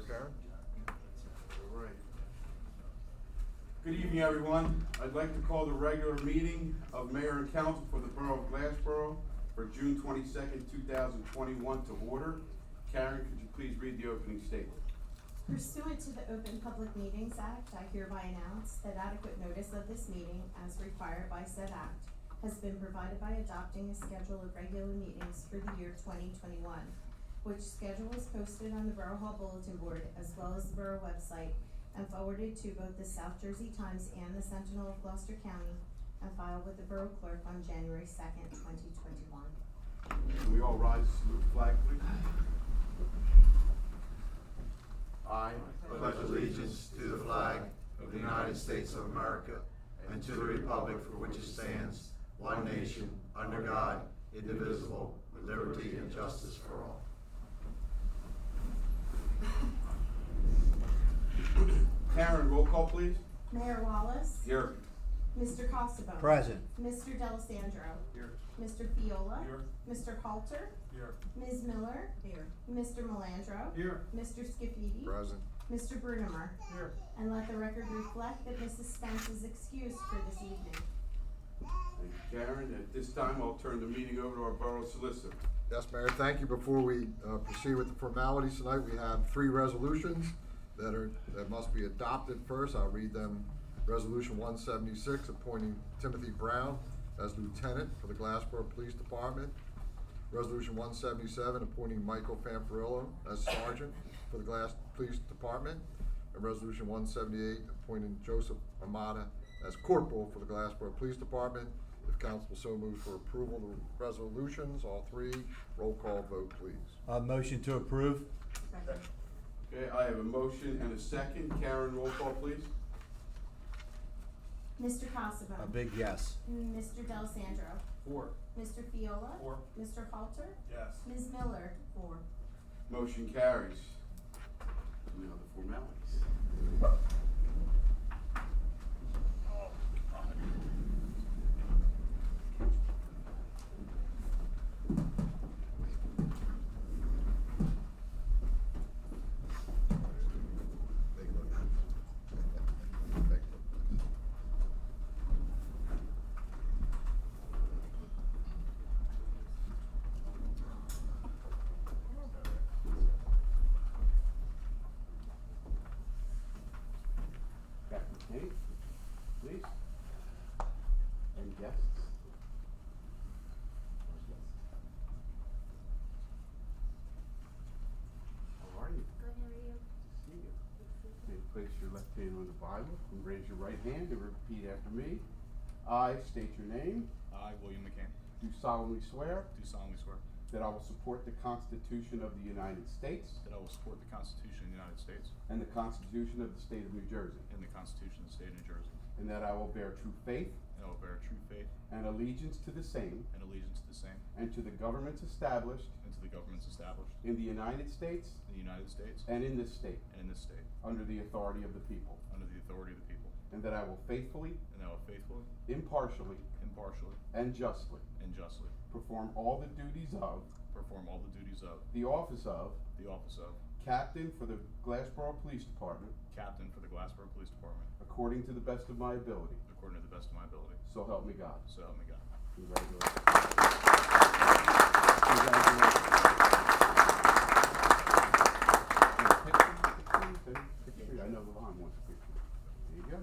right, Karen? All right. Good evening, everyone. I'd like to call the regular meeting of Mayor and Council for the Borough of Glassboro for June 22nd, 2021 to order. Karen, could you please read the opening statement? Pursuant to the Open Public Meetings Act, I hereby announce that adequate notice of this meeting, as required by said act, has been provided by adopting a schedule of regular meetings for the year 2021, which schedule is posted on the Borough Hall Bulletin Board as well as the Borough website and forwarded to both the South Jersey Times and the Sentinel of Gloucester County and filed with the Borough Clerk on January 2nd, 2021. Can we all rise to salute the flag, please? I pledge allegiance to the flag of the United States of America and to the republic for which it stands, one nation, under God, indivisible, with liberty and justice for all. Karen, roll call, please. Mayor Wallace. Here. Mr. Costello. Present. Mr. D'Alessandro. Here. Mr. Fiola. Here. Mr. Halter. Here. Ms. Miller. Here. Mr. Melandro. Here. Mr. Scafidi. Present. Mr. Brunemer. Here. And let the record reflect that Mrs. Spence is excused for this evening. Thank you, Karen. At this time, I'll turn the meeting over to our Borough Solicitor. Yes, Mayor, thank you. Before we proceed with the formalities tonight, we have 3 resolutions that must be adopted first. I'll read them. Resolution 176, appointing Timothy Brown as Lieutenant for the Glassboro Police Department. Resolution 177, appointing Michael Fanfarillo as Sergeant for the Glass Police Department. And Resolution 178, appointing Joseph Amata as Corporal for the Glassboro Police Department. If council so moves for approval of the resolutions, all 3, roll call vote, please. Motion to approve. Second. Okay, I have a motion and a second. Karen, roll call, please. Mr. Costello. A big yes. Mr. D'Alessandro. 4. Mr. Fiola. 4. Mr. Halter. Yes. Ms. Miller. 4. Motion carries. Now the formalities. Back to the tape, please. And guests. How are you? Good, how are you? See you. Okay, place your left hand on the Bible and raise your right hand and repeat after me. I state your name. I, William McCain, Do solemnly swear do solemnly swear that I will support the Constitution of the United States that I will support the Constitution of the United States and the Constitution of the State of New Jersey, and the Constitution of the State of New Jersey, and that I will bear true faith and I will bear true faith and allegiance to the same and allegiance to the same and to the governments established and to the governments established in the United States in the United States and in this state and in this state under the authority of the people, under the authority of the people, and that I will faithfully, and I will faithfully, impartially, impartially, and justly and justly perform all the duties of perform all the duties of the office of the office of Captain for the Glassboro Police Department Captain for the Glassboro Police Department according to the best of my ability. according to the best of my ability. So help me God. So help me God. Congratulations. Congratulations. Picture. I know the line wants a picture. There you go.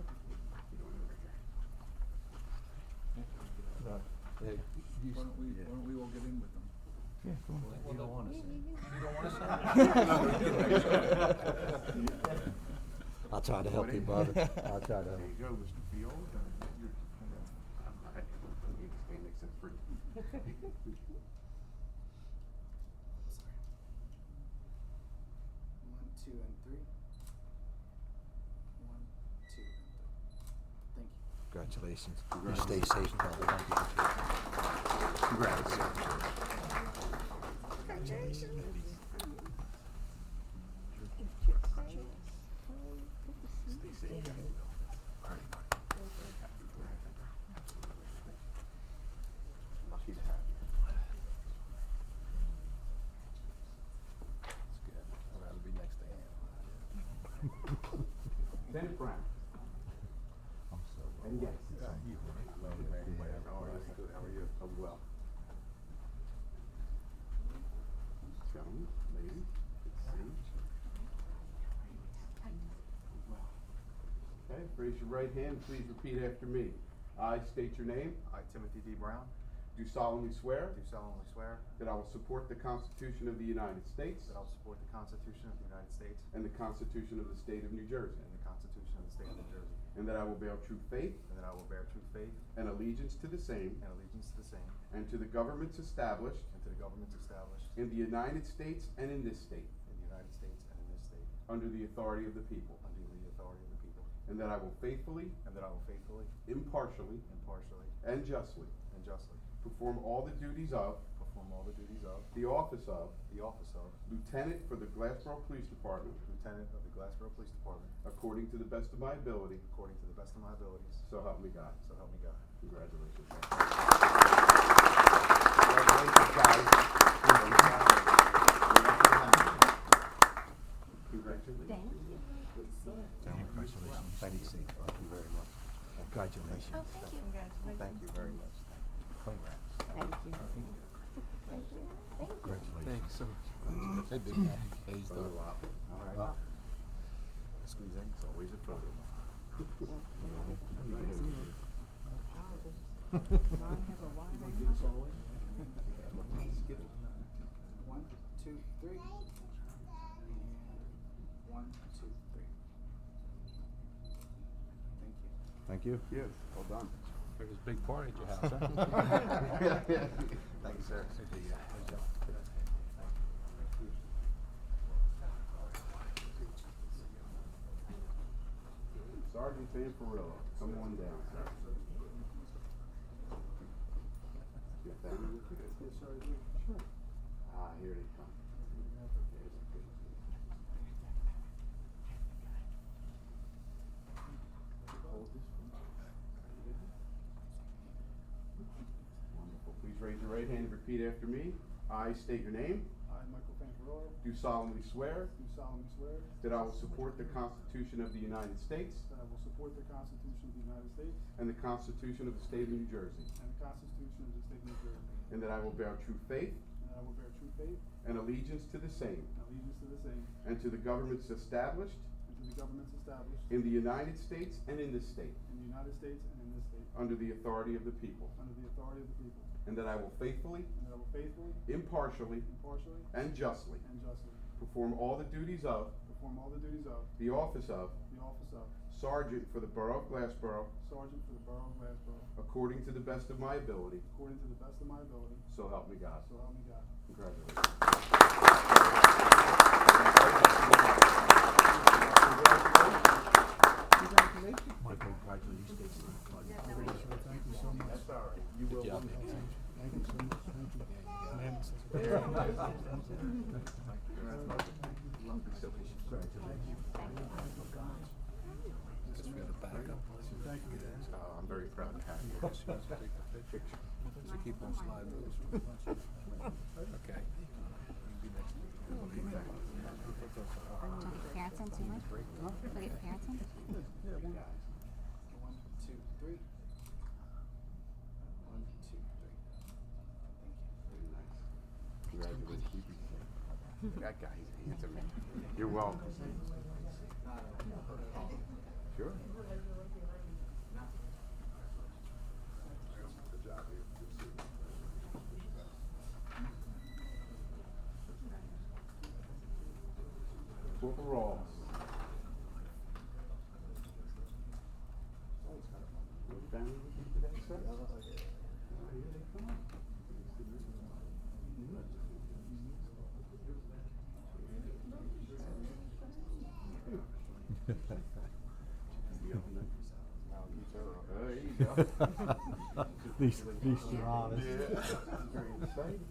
Why don't we all get in with them? You don't want to say. I'll try to help you, brother. I'll try to help There you go, Mr. Field. You can stand next to the free. One, two, and 3. 1, 2, and 3. Thank you. Congratulations. You stay safe, brother. Thank you. Congrats. Stay safe. Lucky to have you. That's good. I'd rather be next to him. Lieutenant Brown. And yes. All right, good. How are you? I'm well. Gentlemen, ladies, good to see you. Well. Okay, raise your right hand, please repeat after me. I state your name. I, Timothy D. Brown, Do solemnly swear do solemnly swear that I will support the Constitution of the United States that I will support the Constitution of the United States and the Constitution of the State of New Jersey, and the Constitution of the State of New Jersey, and that I will bear true faith and that I will bear true faith and allegiance to the same and allegiance to the same and to the governments established and to the governments established in the United States and in this state, in the United States and in this state, under the authority of the people, under the authority of the people, and that I will faithfully, and that I will faithfully, impartially, impartially, and justly and justly perform all the duties of perform all the duties of the office of Lieutenant for the Glassboro Police Department Lieutenant of the Glassboro Police Department according to the best of my ability, according to the best of my abilities, so help me God. so help me God. Congratulations. Congratulations, guys. Congratulations. Thank you. Congratulations. Thank you very much. Congratulations. Oh, thank you. Thank you very much. Congrats. Thank you. Thank you. Thank you. Congratulations. Thanks so much. Hey, big man. Hey, he's done. All right. Squeeze in, it's always a photo. One, two, three. And 1, 2, 3. Thank you. Thank you. Yes, well done. There's a big party at your house, huh? Thank you, sir. Sergeant Fanfarillo, come on down, sir. Your family with you? Yes, sir. Sure. Ah, here they come. Hold this one. Wonderful. Please raise your right hand and repeat after me. I state your name. I, Michael Fanfarola, Do solemnly swear do solemnly swear that I will support the Constitution of the United States that I will support the Constitution of the United States and the Constitution of the State of New Jersey, and the Constitution of the State of New Jersey, and that I will bear true faith and that I will bear true faith and allegiance to the same and allegiance to the same and to the governments established and to the governments established in the United States and in this state, in the United States and in this state, under the authority of the people, under the authority of the people, and that I will faithfully, and that I will faithfully, impartially, impartially, and justly and justly perform all the duties of perform all the duties of the office of the office of Sergeant for the Borough of Glassboro Sergeant for the Borough of Glassboro, according to the best of my ability, according to the best of my ability, so help me God. so help me God. Congratulations. Michael, congratulations. Thank you so much. That's all right. You will. Good job, man. Thank you so much. Thank you. Thank you. I'm very proud to have you. So keep on sliding those. Okay. Parents in too much? Look at parents in? 1, 2, 3. 1, 2, 3. Congratulations. That guy, he's handsome. You're welcome. Sure. Good job, Corporal Ross. Your family with you today, sir? Here they come. There you go. At least you're honest. Very exciting.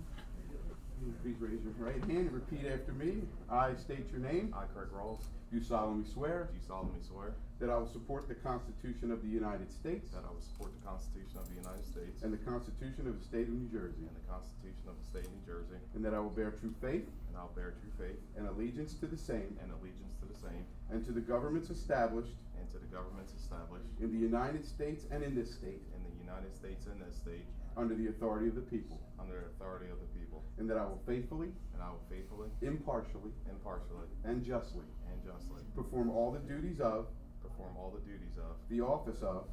Please raise your right hand and repeat after me. I state your name. I, Craig Rawls, do solemnly swear do solemnly swear that I will support the Constitution of the United States that I will support the Constitution of the United States and the Constitution of the State of New Jersey, and the Constitution of the State of New Jersey, and that I will bear true faith and I will bear true faith and allegiance to the same and allegiance to the same and to the governments established and to the governments established in the United States and in this state in the United States and this state under the authority of the people, under the authority of the people, and that I will faithfully, and I will faithfully, impartially, impartially, and justly and justly perform all the duties of perform all the duties of the office of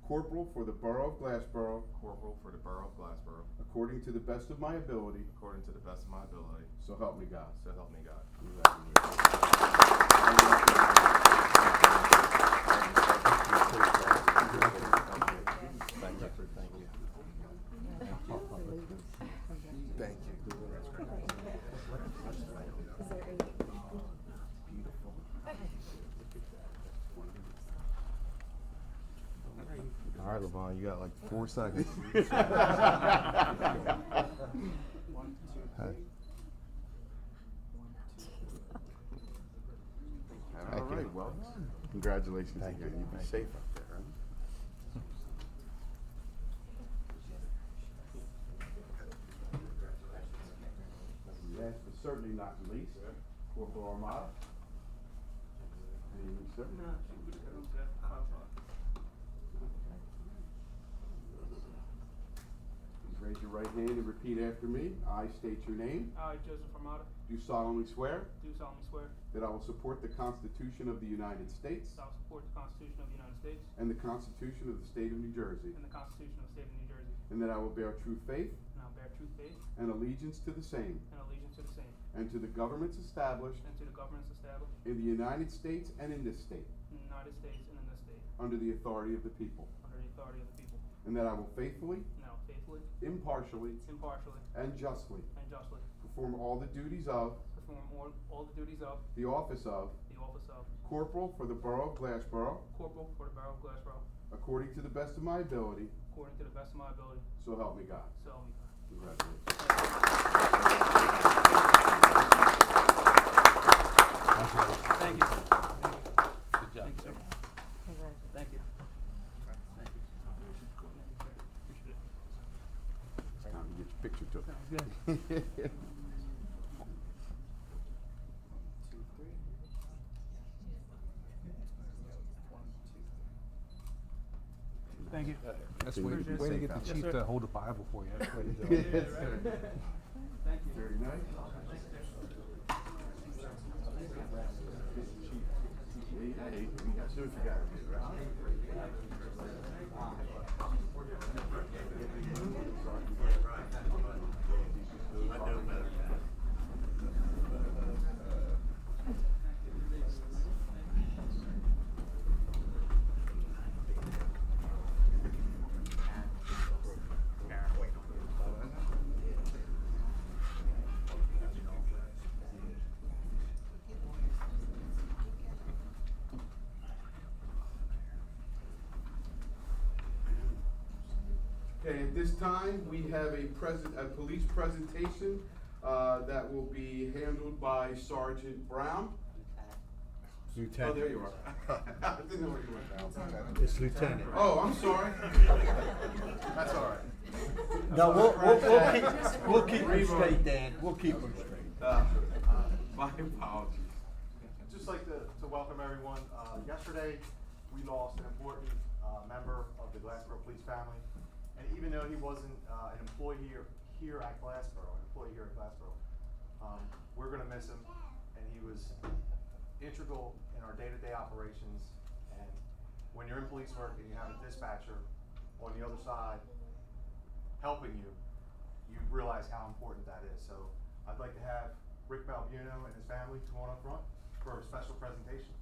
Corporal for the Borough of Glassboro Corporal for the Borough of Glassboro according to the best of my ability, according to the best of my ability, so help me God. so help me God. Thank you. All right, Levon, you got like 4 seconds. Hey. All right, well, congratulations again. You be safe up there, huh? Last but certainly not least, Corporal Armada. Good evening, sir. Please raise your right hand and repeat after me. I state your name. I, Joseph Armada, Do solemnly swear do solemnly swear that I will support the Constitution of the United States that I will support the Constitution of the United States and the Constitution of the State of New Jersey, and the Constitution of the State of New Jersey, and that I will bear true faith and I will bear true faith and allegiance to the same and allegiance to the same, and to the governments established and to the governments established in the United States and in this state, in the United States and in this state, under the authority of the people, under the authority of the people, and that I will faithfully, and I will faithfully, impartially, impartially, and justly and justly perform all the duties of perform all the duties of the office of Corporal for the Borough of Glassboro Corporal for the Borough of Glassboro, according to the best of my ability, according to the best of my ability, so help me God. so help me God. Congratulations. Thank you. Good job. Thank you, sir. Thank you. Thank you. Appreciate it. It's time to get your picture took. Sounds good. Thank you. That's way Appreciate to it. get the Yes, chief sir. to hold the Bible for you. That's the way to do it. Thank you. Very nice. Hey, as soon as you got it. Okay, at this time, we have a police presentation that will be handled by Sergeant Brown. Lieutenant. Oh, there you are. I didn't know where you went. It's lieutenant. Oh, I'm sorry. That's all right. No, we'll keep them straight, Dan. We'll keep them straight. My apologies. I'd just like to welcome everyone. Yesterday, we lost an important member of the Glassboro police family. And even though he wasn't an employee here at Glassboro, we're gonna miss him. And he was integral in our day-to-day operations. And when you're in police work and you have a dispatcher on the other side helping you, you realize how important that is. So I'd like to have Rick Balbuno and his family come on up front for a special presentation.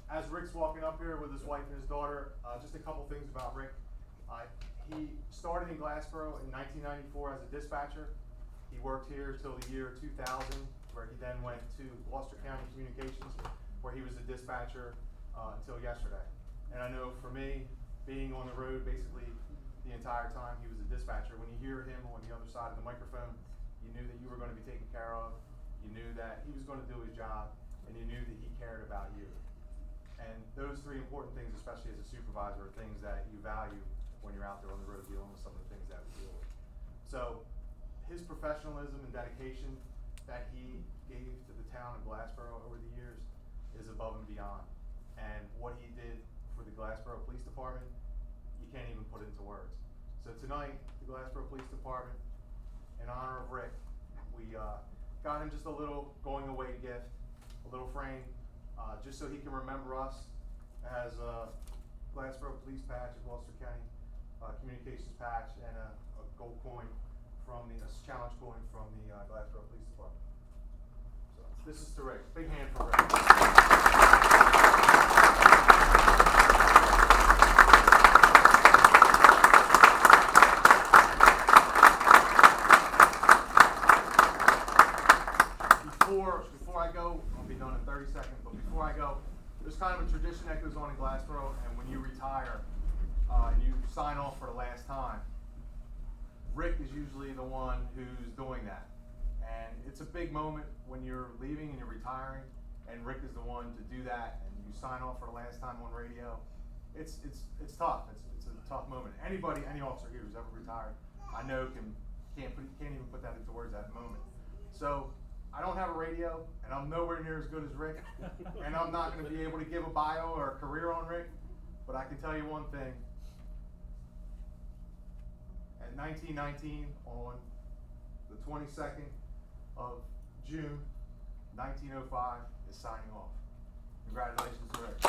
As Rick's walking up here with his wife and his daughter, just a couple things about Rick. He started in Glassboro in 1994 as a dispatcher. He worked here till the year 2000, where he then went to Gloucester County Communications, where he was a dispatcher until yesterday. And I know for me, being on the road basically the entire time he was a dispatcher, when you hear him on the other side of the microphone, you knew that you were going to be taken care of. You knew that he was going to do his job, and you knew that he cared about you. And those three important things, especially as a supervisor, are things that you value when you're out there on the road dealing with some of the things that we deal with. So his professionalism and dedication that he gave to the town of Glassboro over the years is above and beyond. And what he did for the Glassboro Police Department, you can't even put into words. So tonight, the Glassboro Police Department, in honor of Rick, we got him just a little going away gift, a little frame, just so he can remember us as a Glassboro Police patch, a Gloucester County Communications patch, and a gold coin from a challenge coin from the Glassboro Police Department. So this is to Rick. Big hand for Rick. Before I go, I'll be done in 30 seconds, but before I go, there's kind of a tradition that goes on in Glassboro, and when you retire, and you sign off for the last time, Rick is usually the one who's doing that. And it's a big moment when you're leaving and you're retiring, and Rick is the one to do that, and you sign off for the last time on radio. It's tough. It's a tough moment. Any officer here who's ever retired, I know can't even put that into words at the moment. So I don't have a radio, and I'm nowhere near as good as Rick, and I'm not going to be able to give a bio or a career on Rick, but I can tell you one thing. At 1919, on the 22nd of June, 1905, is signing off. Congratulations, Rick.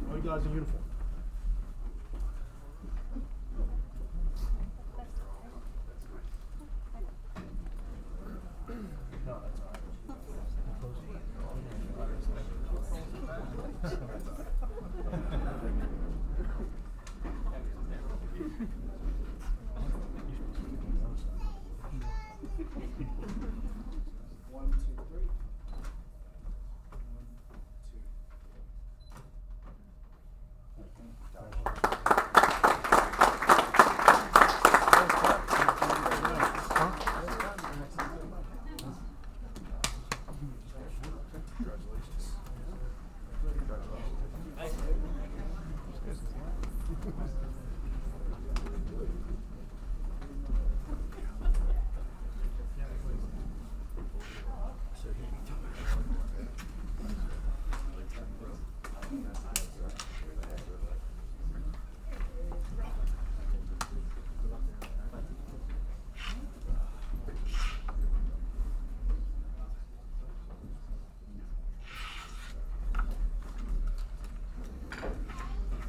All you guys in uniform. No, that's all One, two, three.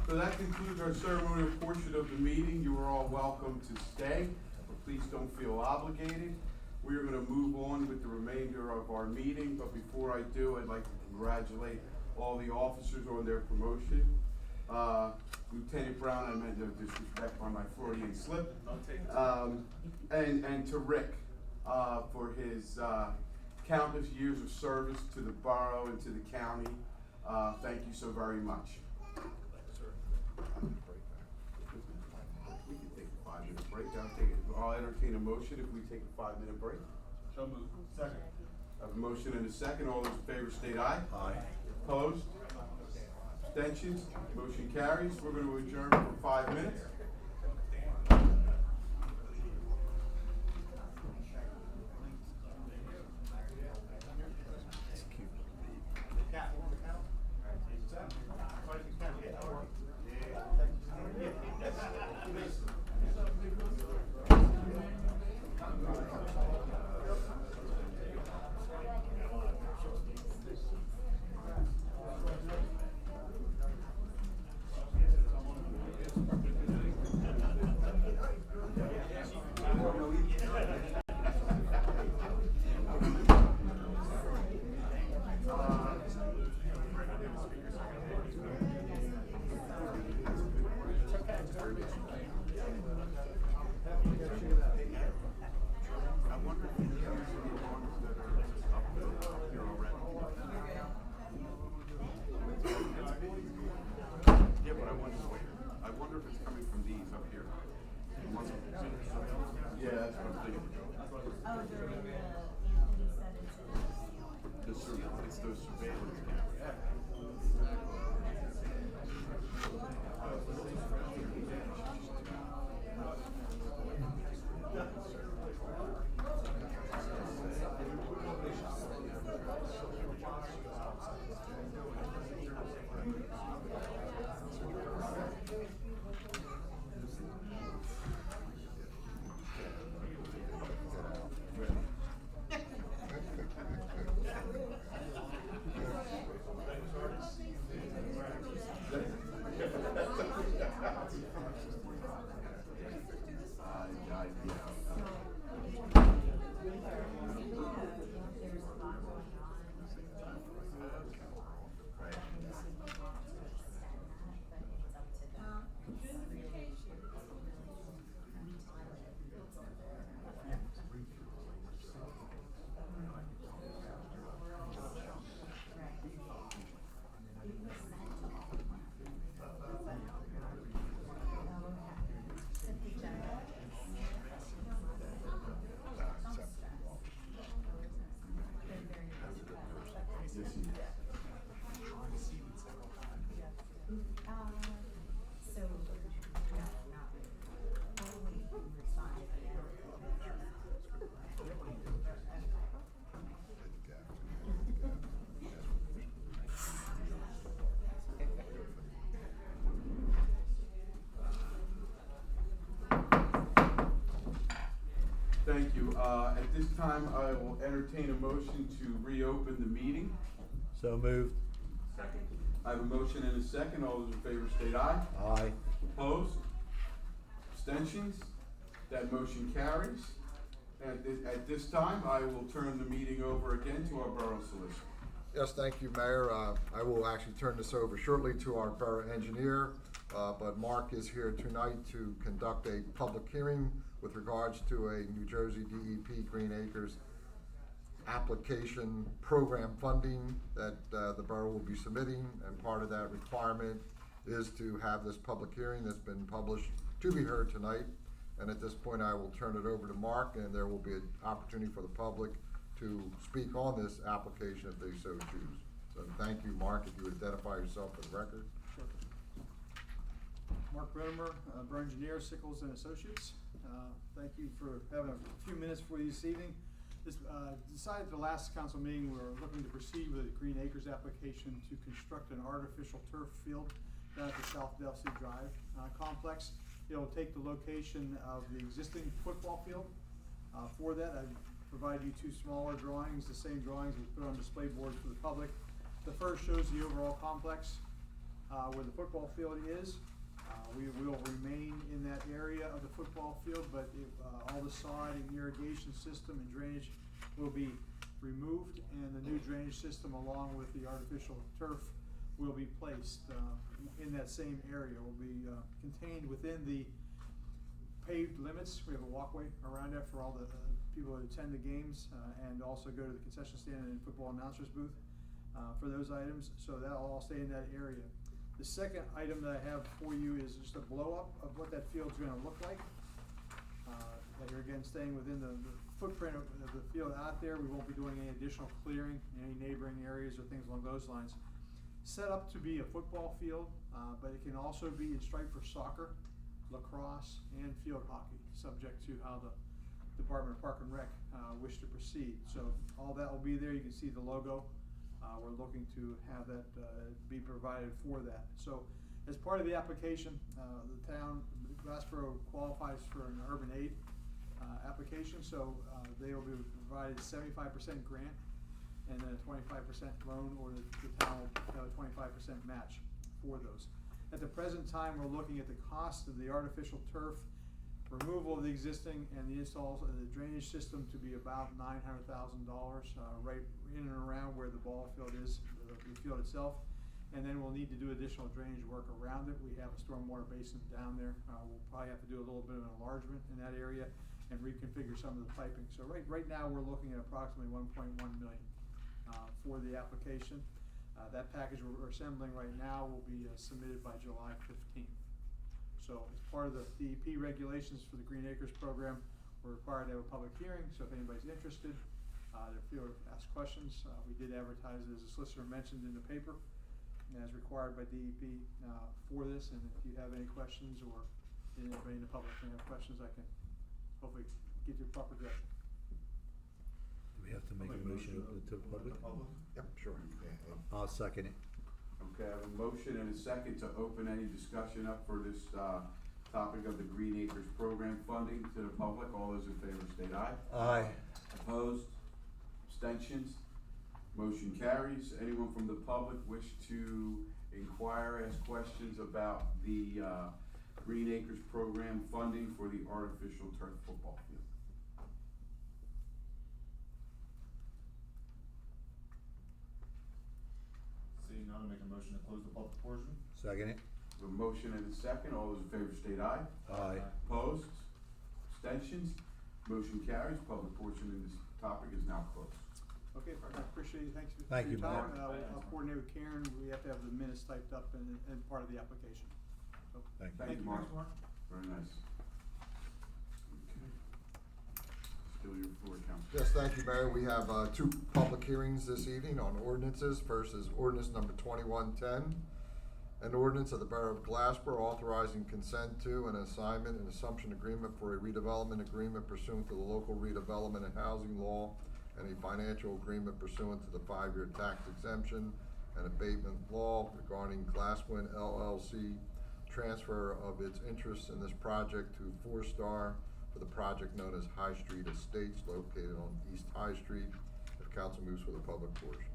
So that concludes our ceremonial portion of the meeting. You are all welcome to stay, but please don't feel obligated. We are going to move on with the remainder of our meeting, but before I do, I'd like to congratulate all the officers on their promotion. Lieutenant Brown, I meant no disrespect by my Freudian slip. And to Rick for his countless years of service to the borough and to the county. Thank you so very much. We can take a 5-minute break. I'll entertain a motion if we take a 5-minute break. So moved. Second. I have a motion and a second. All those in favor state aye. Aye. Opposed? Abstentions? Motion carries. We're going to adjourn for 5 minutes. It's those surveillance cameras. Thank you. At this time, I will entertain a motion to reopen the meeting. So moved. I have a motion and a second. All those in favor state aye. Aye. Opposed? Abstentions? That motion carries. At this time, I will turn the meeting over again to our borough solicitor. Yes, thank you, Mayor. I will actually turn this over shortly to our borough engineer, but Mark is here tonight to conduct a public hearing with regards to a New Jersey DEP Green Acres application program funding that the borough will be submitting, and part of that requirement is to have this public hearing that's been published to be heard tonight. And at this point, I will turn it over to Mark, and there will be an opportunity for the public to speak on this application if they so choose. So thank you, Mark, if you would identify yourself for the record. Sure. Mark Brennemer, Borough Engineer, Sickles and Associates. Thank you for having a few minutes for you this evening. Decided at the last council meeting we were looking to proceed with a Green Acres application to construct an artificial turf field down at the South Delsey Drive complex. It'll take the location of the existing football field. For that, I provide you two smaller drawings, the same drawings we put on display boards for the public. The first shows the overall complex where the football field is. We will remain in that area of the football field, but all the sod and irrigation system and drainage will be removed, and the new drainage system along with the artificial turf will be placed in that same area. Will be contained within the paved limits. We have a walkway around it for all the people that attend the games and also go to the concession stand and football announcers booth for those items. So that'll all stay in that area. The second item that I have for you is just a blow up of what that field's gonna look like. That you're again staying within the footprint of the field out there. We won't be doing any additional clearing in any neighboring areas or things along those lines. Set up to be a football field, but it can also be in stripe for soccer, lacrosse, and field hockey, subject to how the Department of Park and Rec wish to proceed. So all that will be there. You can see the logo. We're looking to have that be provided for that. So as part of the application, the town, Glassboro qualifies for an urban aid application. So they will be provided 75% grant and then a 25% loan, or the town will have a 25% match for those. At the present time, we're looking at the cost of the artificial turf, removal of the existing, and the install of the drainage system to be about $900,000, right in and around where the ball field is, the field itself. And then we'll need to do additional drainage work around it. We have a stormwater basin down there. We'll probably have to do a little bit of an enlargement in that area and reconfigure some of the piping. So right now we're looking at approximately $1.1 million for the application. That package we're assembling right now will be submitted by July 15th. So as part of the DEP regulations for the Green Acres program, we're required to have a public hearing. So if anybody's interested, to feel ask questions. We did advertise, as the solicitor mentioned, in the paper, and as required by DEP for this. And if you have any questions, or anybody in the public may have questions, I can hopefully get you proper direction. Do we have to make a motion open to the public? Yep, sure. Yeah. I'll second it. Okay, I have a motion and a second to open any discussion up for this, topic of the Green Acres Program funding to the public. All those in favor state aye. Aye. Opposed? Abstentions? Motion carries. Anyone from the public wish to inquire, ask questions about the, Green Acres Program funding for the artificial turf football field? Seeing none, make a motion to close the public portion. Second it. A motion and a second. All those in favor state aye. Aye. Opposed? Abstentions? Motion carries. Public portion in this topic is now closed. Okay, I appreciate it. Thanks for Thank your you, time. Mayor. I'll coordinate with Karen. We have to have the minutes typed up and part of the application. So, Thank you. Thank you, Mark. Very nice. Okay. Still your floor, Council. Yes, thank you, Mayor. We have two public hearings this evening on ordinances. First is ordinance number 2110, an ordinance of the Borough of Glassboro authorizing consent to an assignment and assumption agreement for a redevelopment agreement pursuant to the local redevelopment and housing law, and a financial agreement pursuant to the 5-year tax exemption and abatement law regarding Glasswind LLC transfer of its interest in this project to Four Star for the project known as High Street Estates located on East High Street. If council moves for the public portion.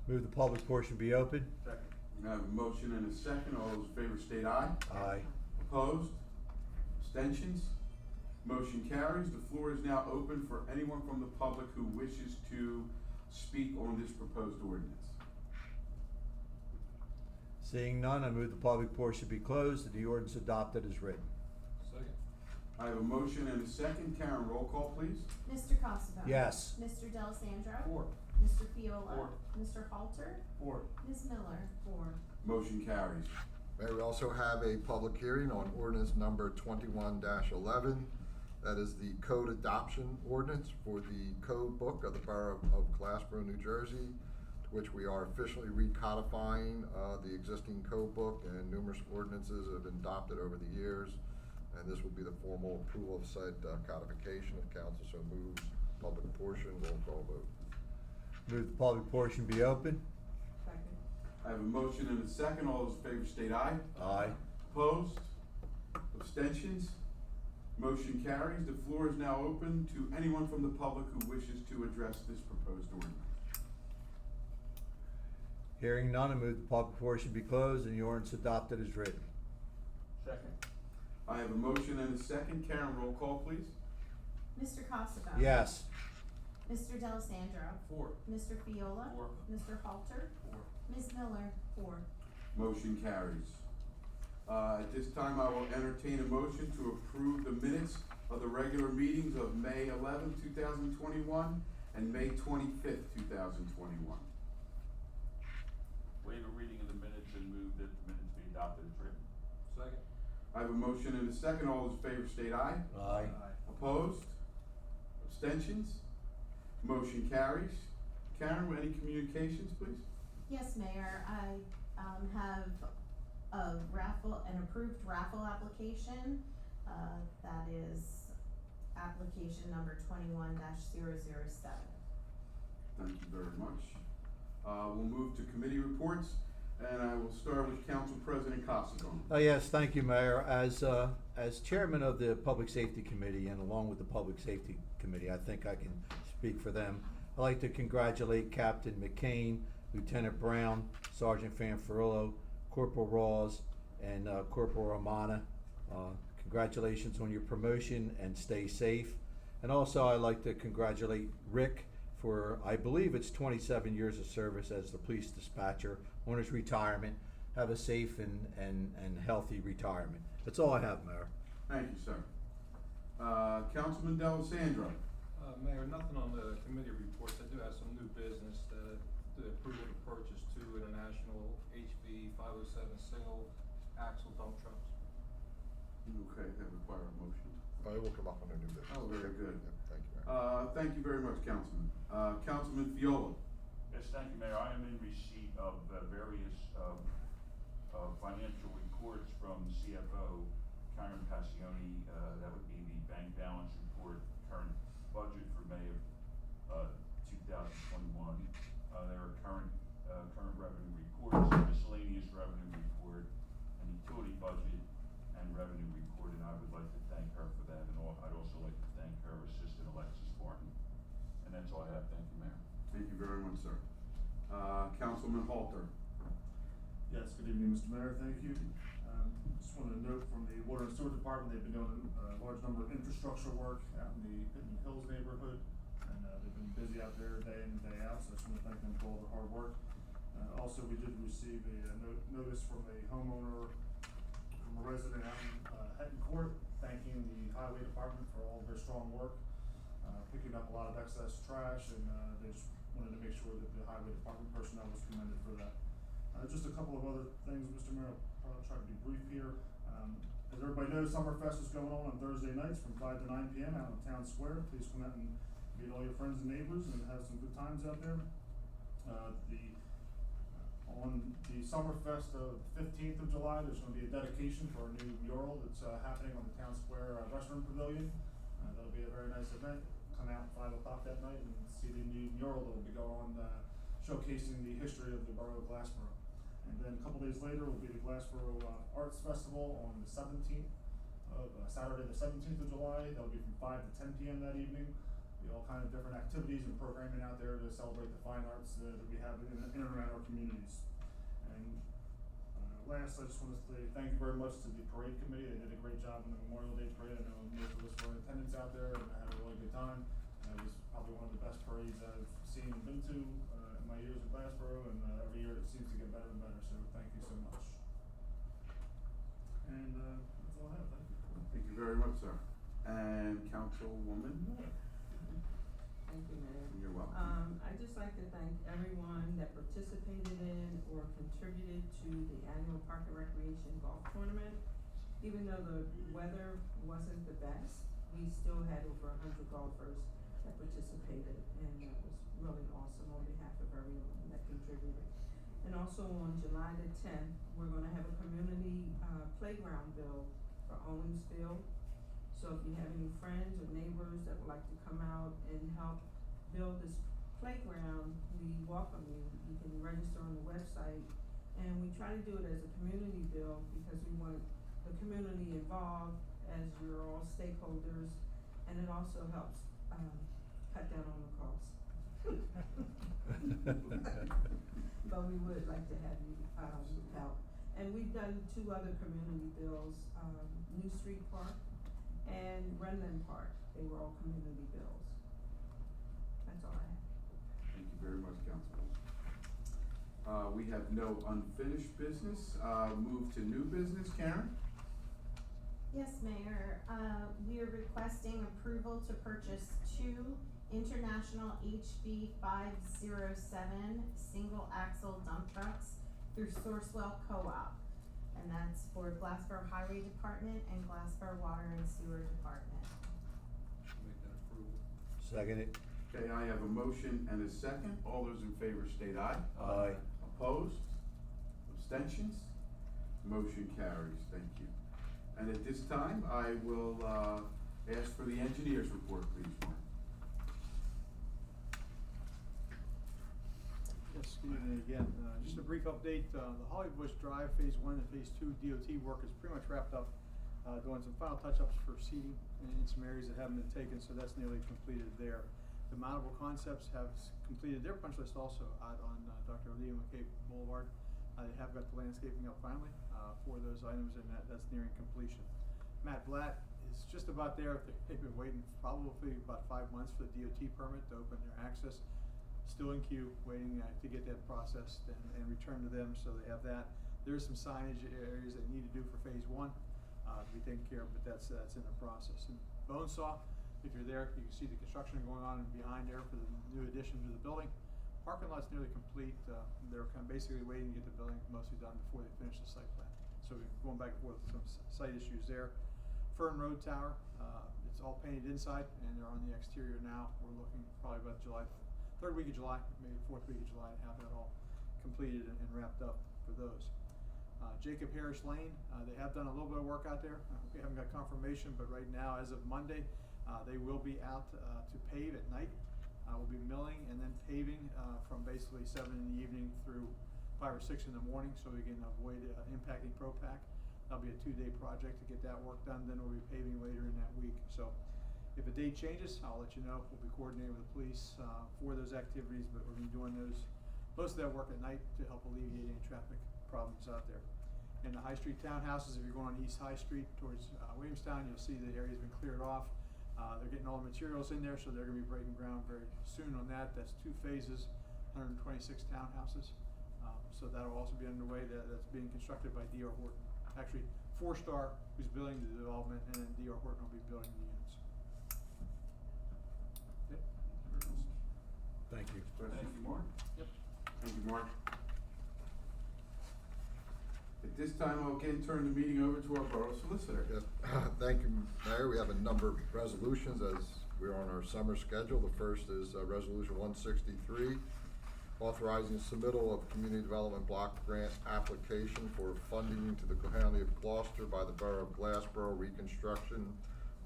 Move the public portion be open. second. I have a motion and a second. All those in favor state aye. Aye. Opposed? Abstentions? Motion carries. The floor is now open for anyone from the public who wishes to speak on this proposed ordinance. Seeing none, I move the public portion be closed and the ordinance adopted as written. Second. I have a motion and a second. Karen, roll call, please. Mr. Costa? Yes. Mr. D'Alessandro? Four. Mr. Fiola? Four. Mr. Halter? Four. Ms. Miller? 4. Motion carries. Mayor, we also have a public hearing on ordinance number 21-11. That is the code adoption ordinance for the code book of the Borough of Glassboro, New Jersey, to which we are officially recodifying the existing code book, and numerous ordinances have been adopted over the years. And this will be the formal approval of said codification. If council so moves, public portion, roll call vote. Move the public portion be open. Second. I have a motion and a second. All those in favor state aye. Aye. Opposed? Abstentions? Motion carries. The floor is now open to anyone from the public who wishes to address this proposed ordinance. Hearing none, I move the public portion be closed and the ordinance adopted as written. Second. I have a motion and a second. Karen, roll call, please. Mr. Costa? Yes. Mr. D'Alessandro? Four. Mr. Fiola? Four. Mr. Halter? Four. Ms. Miller? 4. Motion carries. At this time, I will entertain a motion to approve the minutes of the regular meetings of May 11, 2021 and May 25th, 2021. Waive a reading of the minutes and move that the minutes be adopted as written. Second. I have a motion and a second. All those in favor state aye. Aye. Opposed? Abstentions? Motion carries. Karen, any communications, please? Yes, Mayor, I have an approved raffle application. That is application number 21-007. Thank you very much. We'll move to committee reports, and I will start with Council President Costigan. Yes, thank you, Mayor. As chairman of the Public Safety Committee and along with the Public Safety Committee, I think I can speak for them. I'd like to congratulate Captain McCain, Lieutenant Brown, Sergeant Fanfarillo, Corporal Rawls, and Corporal Romana. Congratulations on your promotion and stay safe. And also I'd like to congratulate Rick for, I believe it's 27 years of service as the police dispatcher on his retirement. Have a safe and healthy retirement. That's all I have, Mayor. Thank you, sir. Councilman D'Alessandro. Mayor, nothing on the committee reports. I do have some new business, the approval to purchase 2 international HV 507 single axle dump trucks. Okay, that require a motion. It will come up on the new business. Oh, very good. Yep, thank you, Mayor. Thank you very much, Councilman. Councilman Fiola. Yes, thank you, Mayor. I am in receipt of various financial reports from CFO Karen Passione. That would be the bank balance report, current budget for May of 2021. There are current revenue reports, miscellaneous revenue report, and utility budget and revenue report, and I would like to thank her for that, and I'd also like to thank her assistant Alexis Barton. And that's all I have. Thank you, Mayor. Thank you very much, sir. Councilman Halter. Yes, good evening, Mr. Mayor, thank you. Just wanted to note from the Water and Sewer Department, they've been doing a large number of infrastructure work out in the Pittman Hills neighborhood, and they've been busy out there day in and day out, so I just want to thank them for all their hard work. Also, we did receive a notice from a homeowner, from a resident out in Hetton Court, thanking the Highway Department for all of their strong work, picking up a lot of excess trash, and they just wanted to make sure that the Highway Department personnel was commended for that. Just a couple of other things, Mr. Mayor, I'll try to be brief here. As everybody knows, Summerfest is going on Thursday nights from 5 to 9 p.m. out in Town Square. Please come out and meet all your friends and neighbors and have some good times out there. On the Summerfest of 15th of July, there's going to be a dedication for a new mural that's happening on the Town Square Restaurant Pavilion. That'll be a very nice event. Come out at 5 o'clock that night and see the new mural that will be going on, showcasing the history of the Borough of Glassboro. And then a couple days later will be the Glassboro Arts Festival on the 17th of Saturday the 17th of July. That'll be from 5 to 10 p.m. that evening. Be all kind of different activities and programming out there to celebrate the fine arts that we have in and around our communities. And last, I just want to say thank you very much to the parade committee. They did a great job in the Memorial Day parade. I know most of us were in attendance out there, and I had a really good time. It was probably one of the best parades I've seen and been to in my years at Glassboro, and every year it seems to get better and better, so thank you so much. And that's all I have, thank you. Thank you very much, sir. And Councilwoman Miller. Thank you, Mayor. You're welcome. I'd just like to thank everyone that participated in or contributed to the annual Park and Recreation Golf Tournament. Even though the weather wasn't the best, we still had over 100 golfers that participated, and that was really awesome on behalf of everyone that contributed. And also on July the 10th, we're gonna have a community playground build for Owensville. So if you have any friends or neighbors that would like to come out and help build this playground, we welcome you. You can register on the website, and we try to do it as a community build because we want the community involved as you're all stakeholders, and it also helps cut down on the cost. But we would like to have you help. And we've done 2 other community builds, New Street Park and Renland Park. They were all community bills. That's all I have. Thank you very much, Councilwoman. We have no unfinished business. Move to new business, Karen? Yes, Mayor, we are requesting approval to purchase 2 International HB 507 single axle dump trucks through Sourcewell Co-op. And that's for Glassboro Highway Department and Glassboro Water and Sewer Department. Make that approval. Second it. Okay, I have a motion and a second. All those in favor state aye. Aye. Opposed? Abstentions? Motion carries. Thank you. And at this time, I will ask for the engineer's report, please, Mark. Yes, good evening again. Just a brief update, the Holly Bush Drive Phase 1 and Phase 2 DOT work is pretty much wrapped up. Doing some final touch-ups for seating in some areas that haven't been taken, so that's nearly completed there. The Mountable Concepts have completed their punch list also out on Dr. Leo McCabe Boulevard. They have got the landscaping up finally for those items, and that's nearing completion. Matt Blatt is just about there. They've been waiting probably about 5 months for the DOT permit to open their access. Still in queue, waiting to get that processed and returned to them, so they have that. There's some signage areas they need to do for Phase 1 to be taken care of, but that's in the process. And Bonesaw, if you're there, you can see the construction going on behind there for the new addition to the building. Parking lot's nearly complete. They're kind of basically waiting to get the building mostly done before they finish the site plan. So we're going back and forth with some site issues there. Fern Road Tower, it's all painted inside and they're on the exterior now. We're looking probably about third week of July, maybe fourth week of July, and have that all completed and wrapped up for those. Jacob Harris Lane, they have done a little bit of work out there. We haven't got confirmation, but right now, as of Monday, they will be out to pave at night. We'll be milling and then paving from basically 7 in the evening through 5 or 6 in the morning, so we can avoid impacting ProPac. That'll be a 2-day project to get that work done. Then we'll be paving later in that week. So if a date changes, I'll let you know. We'll be coordinating with the police for those activities, but we're gonna be doing most of that work at night to help alleviate any traffic problems out there. In the High Street townhouses, if you're going on East High Street towards Williamstown, you'll see the area's been cleared off. They're getting all the materials in there, so they're gonna be breaking ground very soon on that. That's 2 phases, 126 townhouses. So that'll also be underway. That's being constructed by D.R. Horton. Actually, 4-Star, who's building the development, and then D.R. Horton will be building the units. Okay. Thank you. Thank you, Mark. Yep. Thank you, Mark. At this time, I'll again turn the meeting over to our Borough Solicitor. Yes, thank you, Mayor. We have a number of resolutions as we're on our summer schedule. The first is Resolution 163, authorizing submittal of Community Development Block Grant application for funding to the County of Gloucester by the Borough of Glassboro reconstruction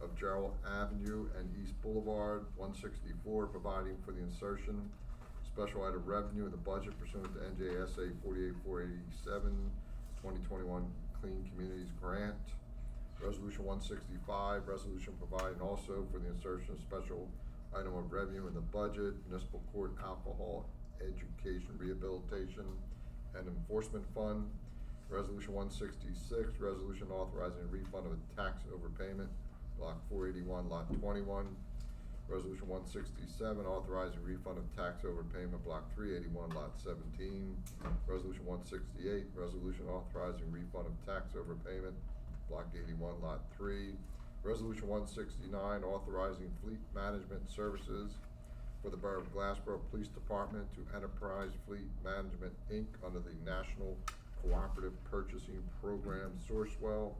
of Gerald Avenue and East Boulevard. 164, providing for the insertion special item revenue in the budget pursuant to NJSA 48487. 2021 Clean Communities Grant. Resolution 165, resolution providing also for the insertion of special item of revenue in the budget, municipal court alcohol education rehabilitation and enforcement fund. Resolution 166, resolution authorizing a refund of a tax overpayment, block 481, lot 21. Resolution 167, authorizing refund of tax overpayment, block 381, lot 17. Resolution 168, resolution authorizing refund of tax overpayment, block 81, lot 3. Resolution 169, authorizing fleet management services for the Borough of Glassboro Police Department to Enterprise Fleet Management, Inc. under the National Cooperative Purchasing Program Sourcewell.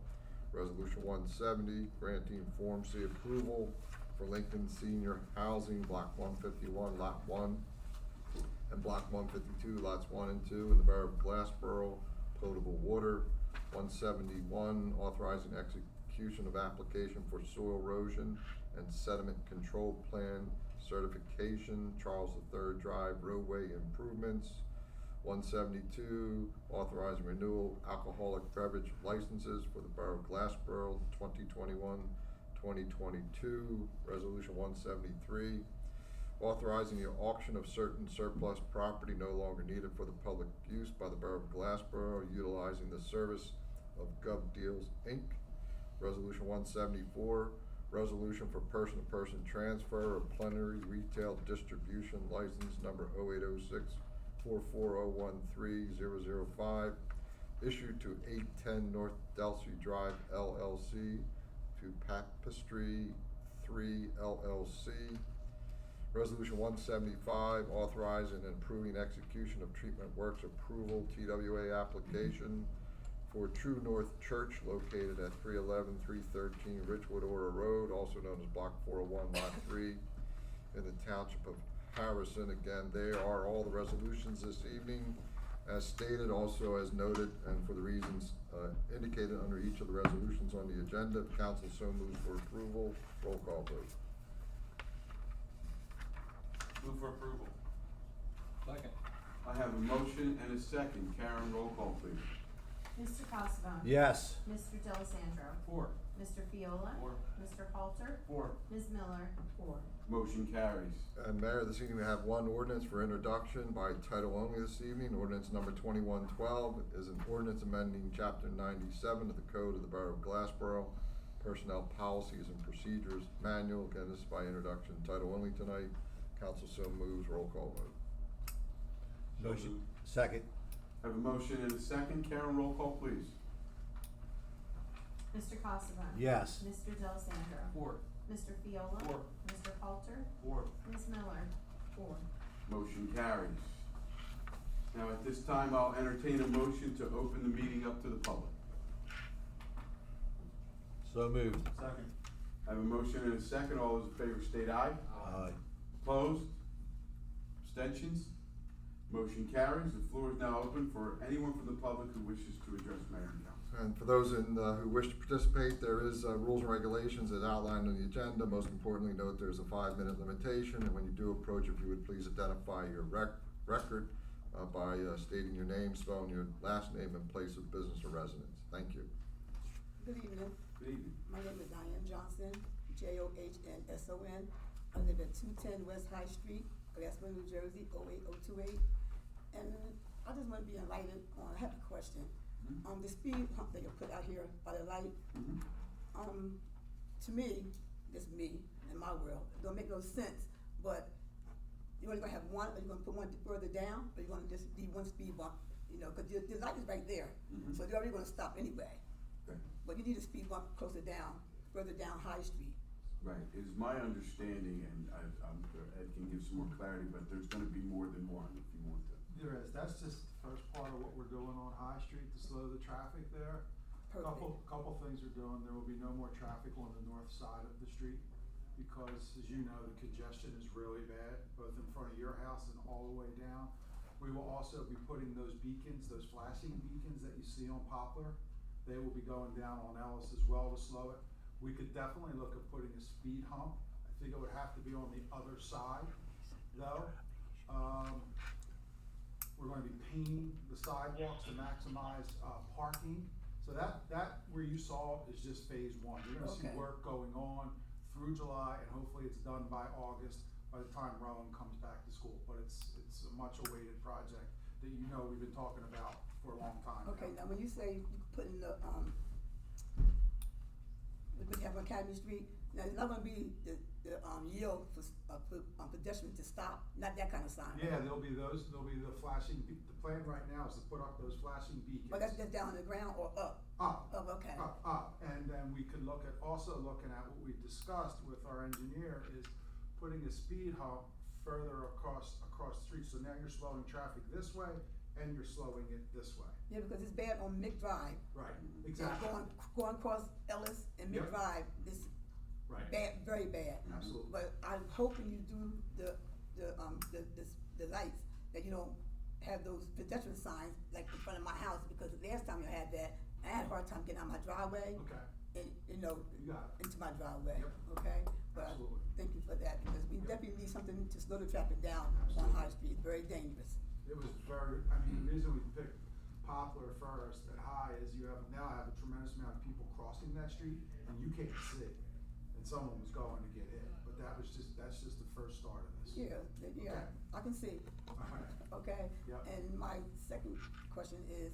Resolution 170, granting Form C approval for Lincoln Senior Housing, Block 151, Lot 1, and Block 152, Lots 1 and 2, in the Borough of Glassboro, potable water. 171, authorizing execution of application for soil erosion and sediment control plan certification, Charles III Drive roadway improvements. 172, authorizing renewal alcoholic beverage licenses for the Borough of Glassboro, 2021-2022. Resolution 173, authorizing the auction of certain surplus property no longer needed for the public use by the Borough of Glassboro, utilizing the service of Gov Deals, Inc. Resolution 174, resolution for person-to-person transfer of plenary retail distribution license number 0806-44013-005, issued to 810 North Delsey Drive LLC, to Tapestry 3 LLC. Resolution 175, authorizing and approving execution of Treatment Works approval TWA application for True North Church located at 311-313 Richwood Orr Road, also known as Block 401, Lot 3, in the Township of Harrison. Again, they are all the resolutions this evening. As stated, also as noted, and for the reasons indicated under each of the resolutions on the agenda, the council so moves for approval. Roll call vote. Move for approval. Second. I have a motion and a second. Karen, roll call, please. Mr. Casavone? Yes. Mr. D'Alessandro? Four. Mr. Fiola? Four. Mr. Halter? Four. Ms. Miller? Four. Motion carries. And Mayor, this evening we have one ordinance for introduction by title only this evening. Ordinance number 2112 is an ordinance amending chapter 97 of the Code of the Borough of Glassboro, Personnel Policies and Procedures Manual. Again, this is by introduction, title only tonight. Council so moves. Roll call vote. Motion. Second. I have a motion and a second. Karen, roll call, please. Mr. Casavone? Yes. Mr. D'Alessandro? Four. Mr. Fiola? Four. Mr. Halter? Four. Ms. Miller? Four. Motion carries. Now, at this time, I'll entertain a motion to open the meeting up to the public. So moved. Second. I have a motion and a second. All those in favor state aye. Aye. Opposed? Abstentions? Motion carries. The floor is now open for anyone from the public who wishes to address mayor and council. And for those who wish to participate, there is rules and regulations as outlined on the agenda. Most importantly, note there's a 5-minute limitation, and when you do approach, if you would please identify your record by stating your name, spelling your last name, and place of business or residence. Thank you. Good evening. Good evening. My name is Diane Johnson, Johnson. I live at 210 West High Street, Glassboro, New Jersey, 08028. And I just want to be enlightened on, I have a question. Mm-hmm. The speed hump that you put out here by the light, Mm-hmm. to me, just me, in my world, it don't make no sense, but you're only gonna have one, or you're gonna put one further down, or you're gonna just leave one speed bump, you know, cause the light is right there, Mhm. so they're already gonna stop anyway. Okay. But you need a speed bump closer down, further down High Street. Right, it is my understanding, and I'm sure Ed can give some more clarity, but there's gonna be more than one if you want to. There is, that's just the first part of what we're doing on High Street to slow the traffic there. Perfect. Couple things we're doing, there will be no more traffic on the north side of the street, because as you know, the congestion is really bad, both in front of your house and all the way down. We will also be putting those beacons, those flashing beacons that you see on Poplar, they will be going down on Ellis as well to slow it. We could definitely look at putting a speed hump, I think it would have to be on the other side, though. We're going to be painting the sidewalks to maximize, parking. So that where you saw is just phase one. You're gonna see Okay. work going on through July, and hopefully it's done by August, by the time Rowan comes back to school. But it's a much awaited project that you know we've been talking about for a long time. Okay, now when you say you put in the, we have on Academy Street, now it's not gonna be the yield for pedestrians to stop, not that kind of sign. Yeah, there'll be the flashing, the plan right now is to put up those flashing beacons. But that's just down on the ground or up? Up. Up, okay. Up, and then we could also looking at what we discussed with our engineer is putting a speed hump further across the street, so now you're slowing traffic this way, and you're slowing it this way. Yeah, because it's bad on Mick Drive. Right, Yeah, exactly. Going across Ellis and Mick Yep. Drive is Right. bad, very bad. Absolutely. But I'm hoping you do the lights, that you don't have those pedestrian signs like in front of my house, because the last time you had that, I had a hard time getting out my driveway. Okay. And, you know, You got it. into my driveway, Yep. okay? But Absolutely. thank you for that, because we definitely need something to slow the traffic down on High Street, it's very dangerous. It was the reason we picked Poplar first at High is you now have a tremendous amount of people crossing that street, and you can't see, and someone was going to get hit, but that's just the first start of this. Yeah, Okay. I can see, Alright. okay? Yep. And my second question is,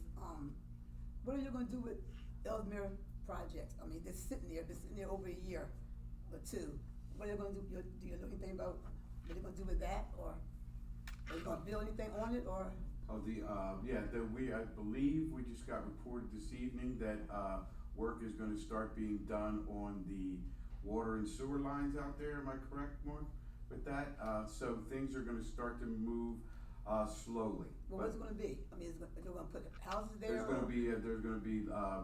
what are you gonna do with Ellesmere projects? I mean, they're sitting there over a year or two. What are you gonna do, do you know anything about what you're gonna do with that, or are you gonna build anything on it, or? Oh, I believe we just got reported this evening that, work is gonna start being done on the water and sewer lines out there, am I correct, Mark, with that? So things are gonna start to move, slowly. Well, what's it gonna be? I mean, they're gonna put houses there? There's gonna or- be,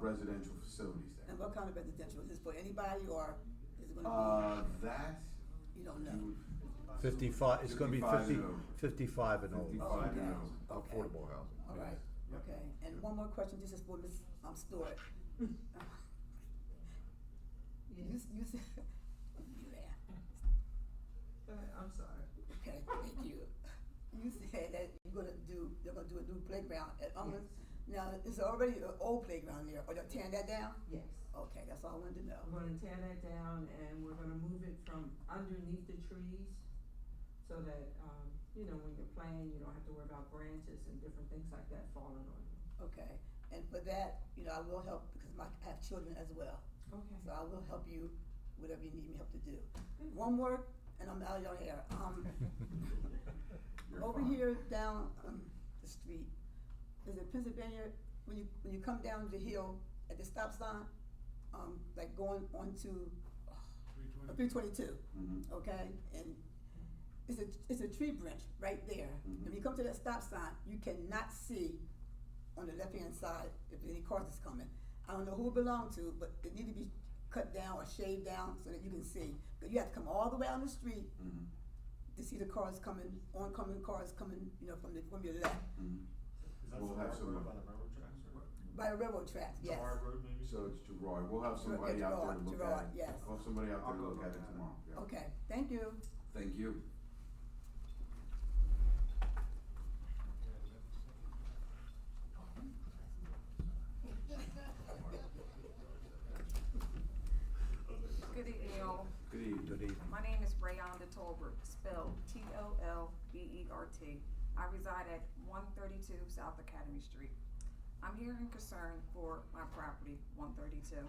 residential facilities there. And what kind of residential? Is this for anybody, or is it gonna That, be, you don't know? you- 55, it's gonna be 55 50, and over. 55 and over. 55 and Okay. over. Okay. Affordable housing. All right, Yep. okay. And one more question, this is for Ms. Stewart. You said, you laugh. I'm sorry. Okay, thank you. You said that they're gonna do a new playground at Ungers. Now, is there already an old playground there, or they're tearing that down? Yes. Okay, that's all I wanted to know. We're gonna tear that down and we're gonna move it from underneath the trees so that, when you're playing, you don't have to worry about branches and different things like that falling on you. Okay, and for that, I will help, because I have children as well. Okay. So I will help you, whatever you need me help to do. One more, and I'm out of your hair. You're Over fine. here down, the street, is it Pennsylvania, when you come down the hill at the stop sign, like going onto 322, Mhm. okay? And it's a tree branch right there. Mhm. When you come to that stop sign, you cannot see on the left-hand side if any cars is coming. I don't know who it belonged to, but it need to be cut down or shaved down so that you can see. But you have to come all the way out on the street Mhm. to see the cars coming, oncoming cars coming, you know, from your left. We'll have some. By the railroad tracks, yes. Gerard Road, maybe? So it's Gerard, we'll have somebody out there to look Gerard, at it. yes. We'll have somebody out there to look at it tomorrow, yeah. Okay, thank you. Thank you. Good evening, all. Good evening. Good evening. My name is Rayonda Tolbert, spelled Tolbert. I reside at 132 South Academy Street. I'm here in concern for my property, 132.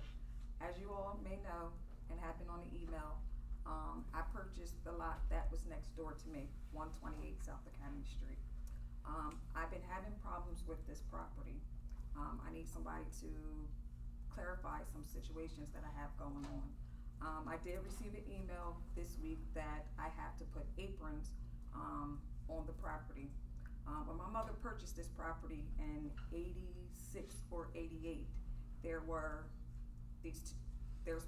As you all may know, and have been on the email, I purchased the lot that was next door to me, 128 South Academy Street. I've been having problems with this property. I need somebody to clarify some situations that I have going on. I did receive an email this week that I have to put aprons on the property. When my mother purchased this property in '86 or '88, there's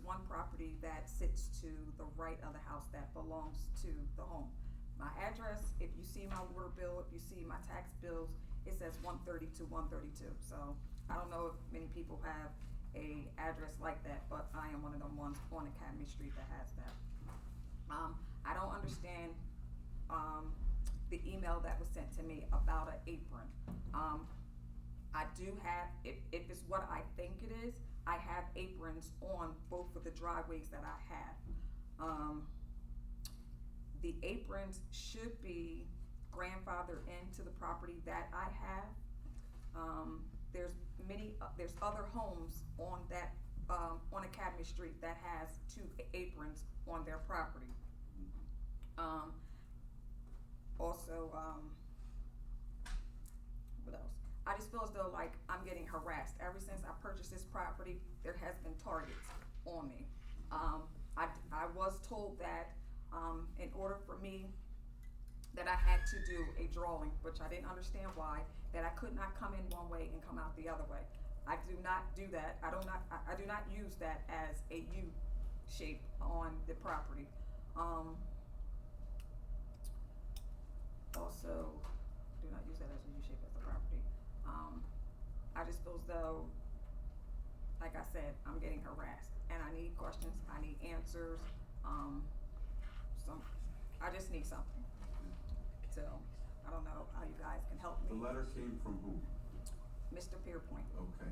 one property that sits to the right of the house that belongs to the home. My address, if you see my water bill, if you see my tax bills, it says 132 132. So I don't know if many people have a address like that, but I am one of them ones on Academy Street that has that. I don't understand the email that was sent to me about an apron. I do have, if it's what I think it is, I have aprons on both of the driveways that I have. The aprons should be grandfathered into the property that I have. There's other homes on that, on Academy Street that has 2 aprons on their property. Also, what else? I just feel as though like I'm getting harassed. Ever since I purchased this property, there has been targets on me. I was told that in order for me, that I had to do a drawing, which I didn't understand why, that I could not come in one way and come out the other way. I do not do that. I do not use that as a U shape on the property. Also, do not use that as a U shape as the property. I just feel as though, like I said, I'm getting harassed and I need questions, I need answers. I just need something. So, I don't know how you guys can help me. The letter came from whom? Mr. Pierpoint. Okay,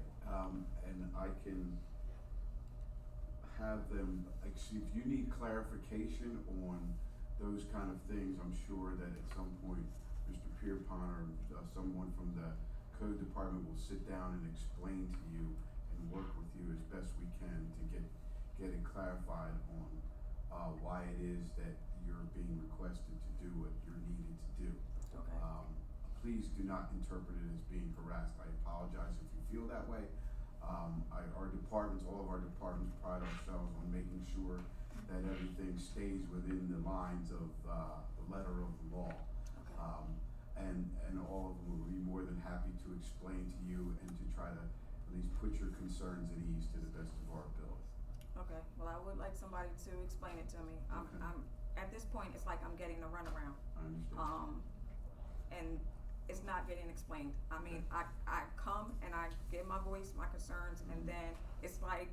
and I can have them, if you need clarification on those kind of things, I'm sure that at some point, Mr. Pierpont or someone from the code department will sit down and explain to you and work with you as best we can to get it clarified on why it is that you're being requested to do what you're needed to do. Okay. Please do not interpret it as being harassed. I apologize if you feel that way. Our departments, all of our departments pride ourselves on making sure that everything stays within the lines of the letter of the law. Okay. And all of them will be more than happy to explain to you and to try to at least put your concerns at ease to the best of our ability. Okay, well, I would like somebody to explain it to me. Okay. I'm at this point, it's like I'm getting the runaround. I understand. And it's not getting explained. I mean, I come and I give my voice, my concerns, and then it's like,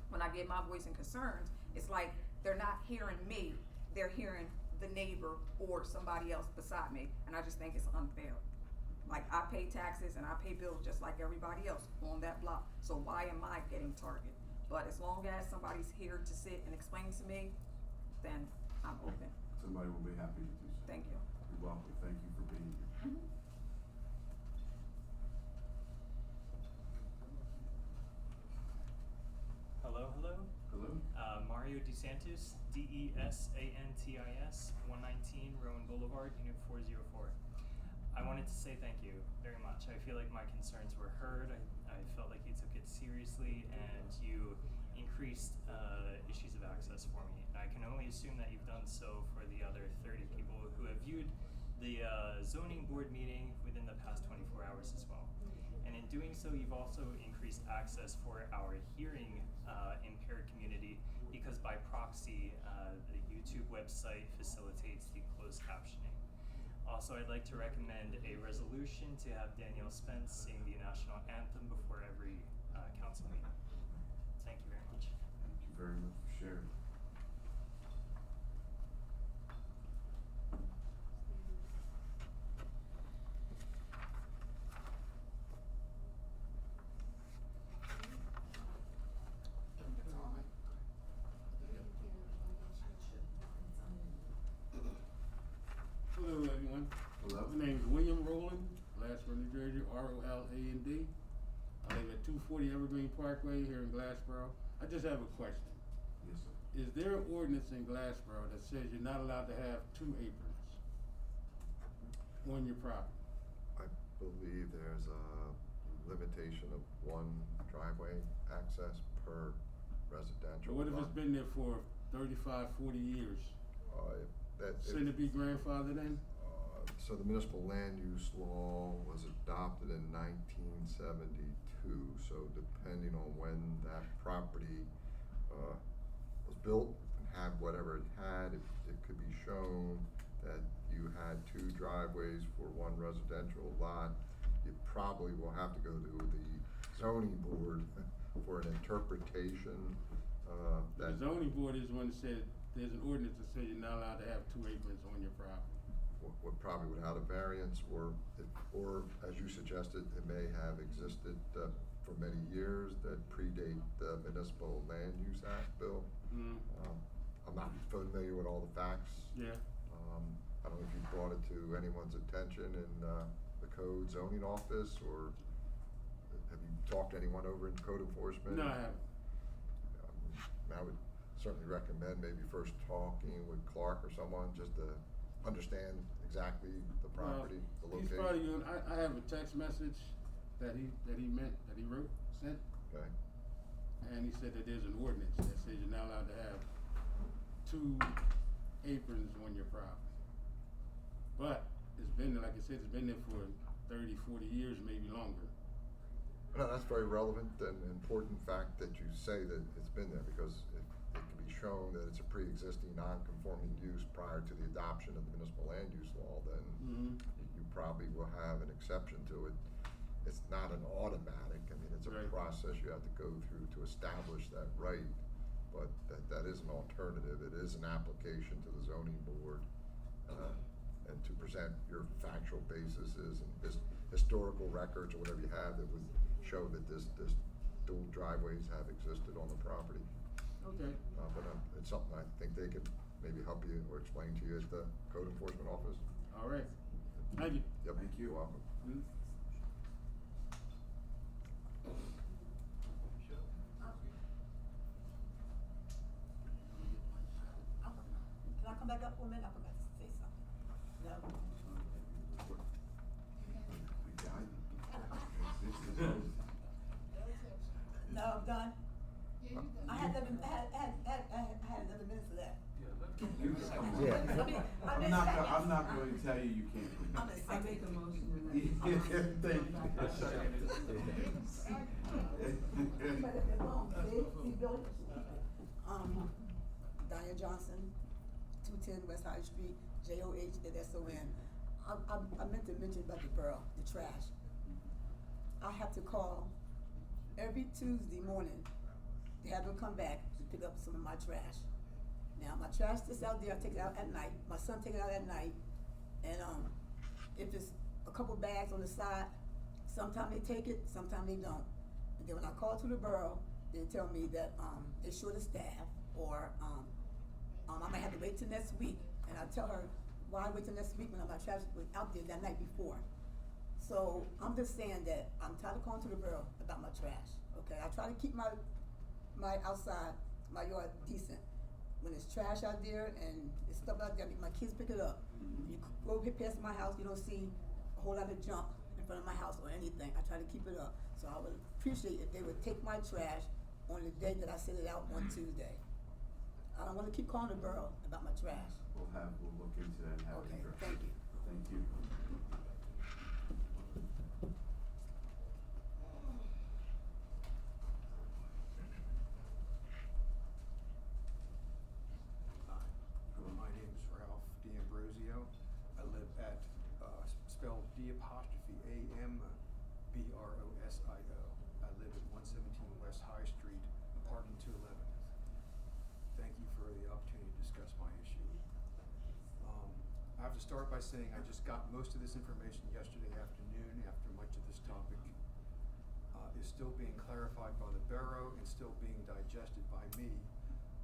when I give my voice and concerns, it's like they're not hearing me, they're hearing the neighbor or somebody else beside me, and I just think it's unfair. Like, I pay taxes and I pay bills just like everybody else on that block, so why am I getting targeted? But as long as somebody's here to sit and explain to me, then I'm open. Somebody will be happy to do so. Thank you. You're welcome. Thank you for being here. Hello, hello. Hello. Mario DeSantis, DESANTIS, 119 Rowan Boulevard, Unit 404. I wanted to say thank you very much. I feel like my concerns were heard. I felt like you took it seriously and you increased issues of access for me. And I can only assume that you've done so for the other 30 people who have viewed the zoning board meeting within the past 24 hours as well. And in doing so, you've also increased access for our hearing impaired community because by proxy, the YouTube website facilitates the closed captioning. Also, I'd like to recommend a resolution to have Danielle Spence sing the national anthem before every council meeting. Thank you very much. Thank you very much for sharing. Hello, everyone. Hello. My name is William Rowland, Glassboro, New Jersey, R-O-L-A-N-D. I live at 240 Evergreen Parkway here in Glassboro. I just have a question. Yes, sir. Is there an ordinance in Glassboro that says you're not allowed to have 2 aprons on your property? I believe there's a limitation of 1 driveway access per residential. But what if lot. it's been there for 35, 40 years? Shouldn't it be grandfathered in? So the municipal land use law was adopted in 1972, so depending on when that property was built and had whatever it had, it could be shown that you had 2 driveways for 1 residential lot. You probably will have to go to the zoning board for an interpretation. The zoning board is the one that said there's an ordinance that says you're not allowed to have 2 aprons on your property. Probably without a variance, or as you suggested, it may have existed for many years that predate the Municipal Land Use Act bill. I'm not familiar with all the facts. Yeah. I don't know if you brought it to anyone's attention in the code zoning office, or have you talked to anyone over in code enforcement? No, I haven't. I would certainly recommend maybe first talking with Clark or someone just to understand exactly the property, the location. He's probably I have a text message that he sent. Okay. And he said that there's an ordinance that says you're not allowed to have 2 aprons on your property. But it's been there, like I said, it's been there for 30, 40 years, maybe longer. No, that's very relevant and important fact that you say that it's been there, because it can be shown that it's a pre-existing non-conforming use prior to the adoption of the municipal land use law, then you probably will have an exception to it. It's not an automatic, I mean, it's a process you have to go through to establish that right, but that is an alternative. It is an application to the zoning board, and to present your factual basis and historical records or whatever you have that would show that this dual driveways have existed on the property. Okay. But it's something I think they could maybe help you or explain to you at the code enforcement office. All right. Thank you. Yep. Thank you. You're welcome. Can I come back up for a minute? I forgot to say something. No. No, I'm done. I had 11 minutes for that. I'm not going to tell you you can't. I make a motion Thank Diane Johnson, 210 West High Street, JOHNSON. I meant to mention about the borough, the trash. I have to call every Tuesday morning to have them come back to pick up some of my trash. Now, my trash is out there, I take it out at night. My son take it out at night. And if it's a couple bags on the side, sometimes they take it, sometimes they don't. And then when I call to the borough, they tell me that they're short of staff, or I might have to wait till next week. And I tell her, why wait till next week when my trash was out there that night before? So I'm just saying that I'm tired of calling to the borough about my trash. Okay, I try to keep my outside, my yard decent. When there's trash out there and there's stuff out there, I make my kids pick it up. You go past my house, you don't see a whole lot of junk in front of my house or anything. I try to keep it up. So I would appreciate if they would take my trash on the day that I set it out on Tuesday. I don't want to keep calling the borough about my trash. We'll look into that and have it addressed. Thank you. Thank you. start by saying I just got most of this information yesterday afternoon after much of this topic is still being clarified by the Borough and still being digested by me.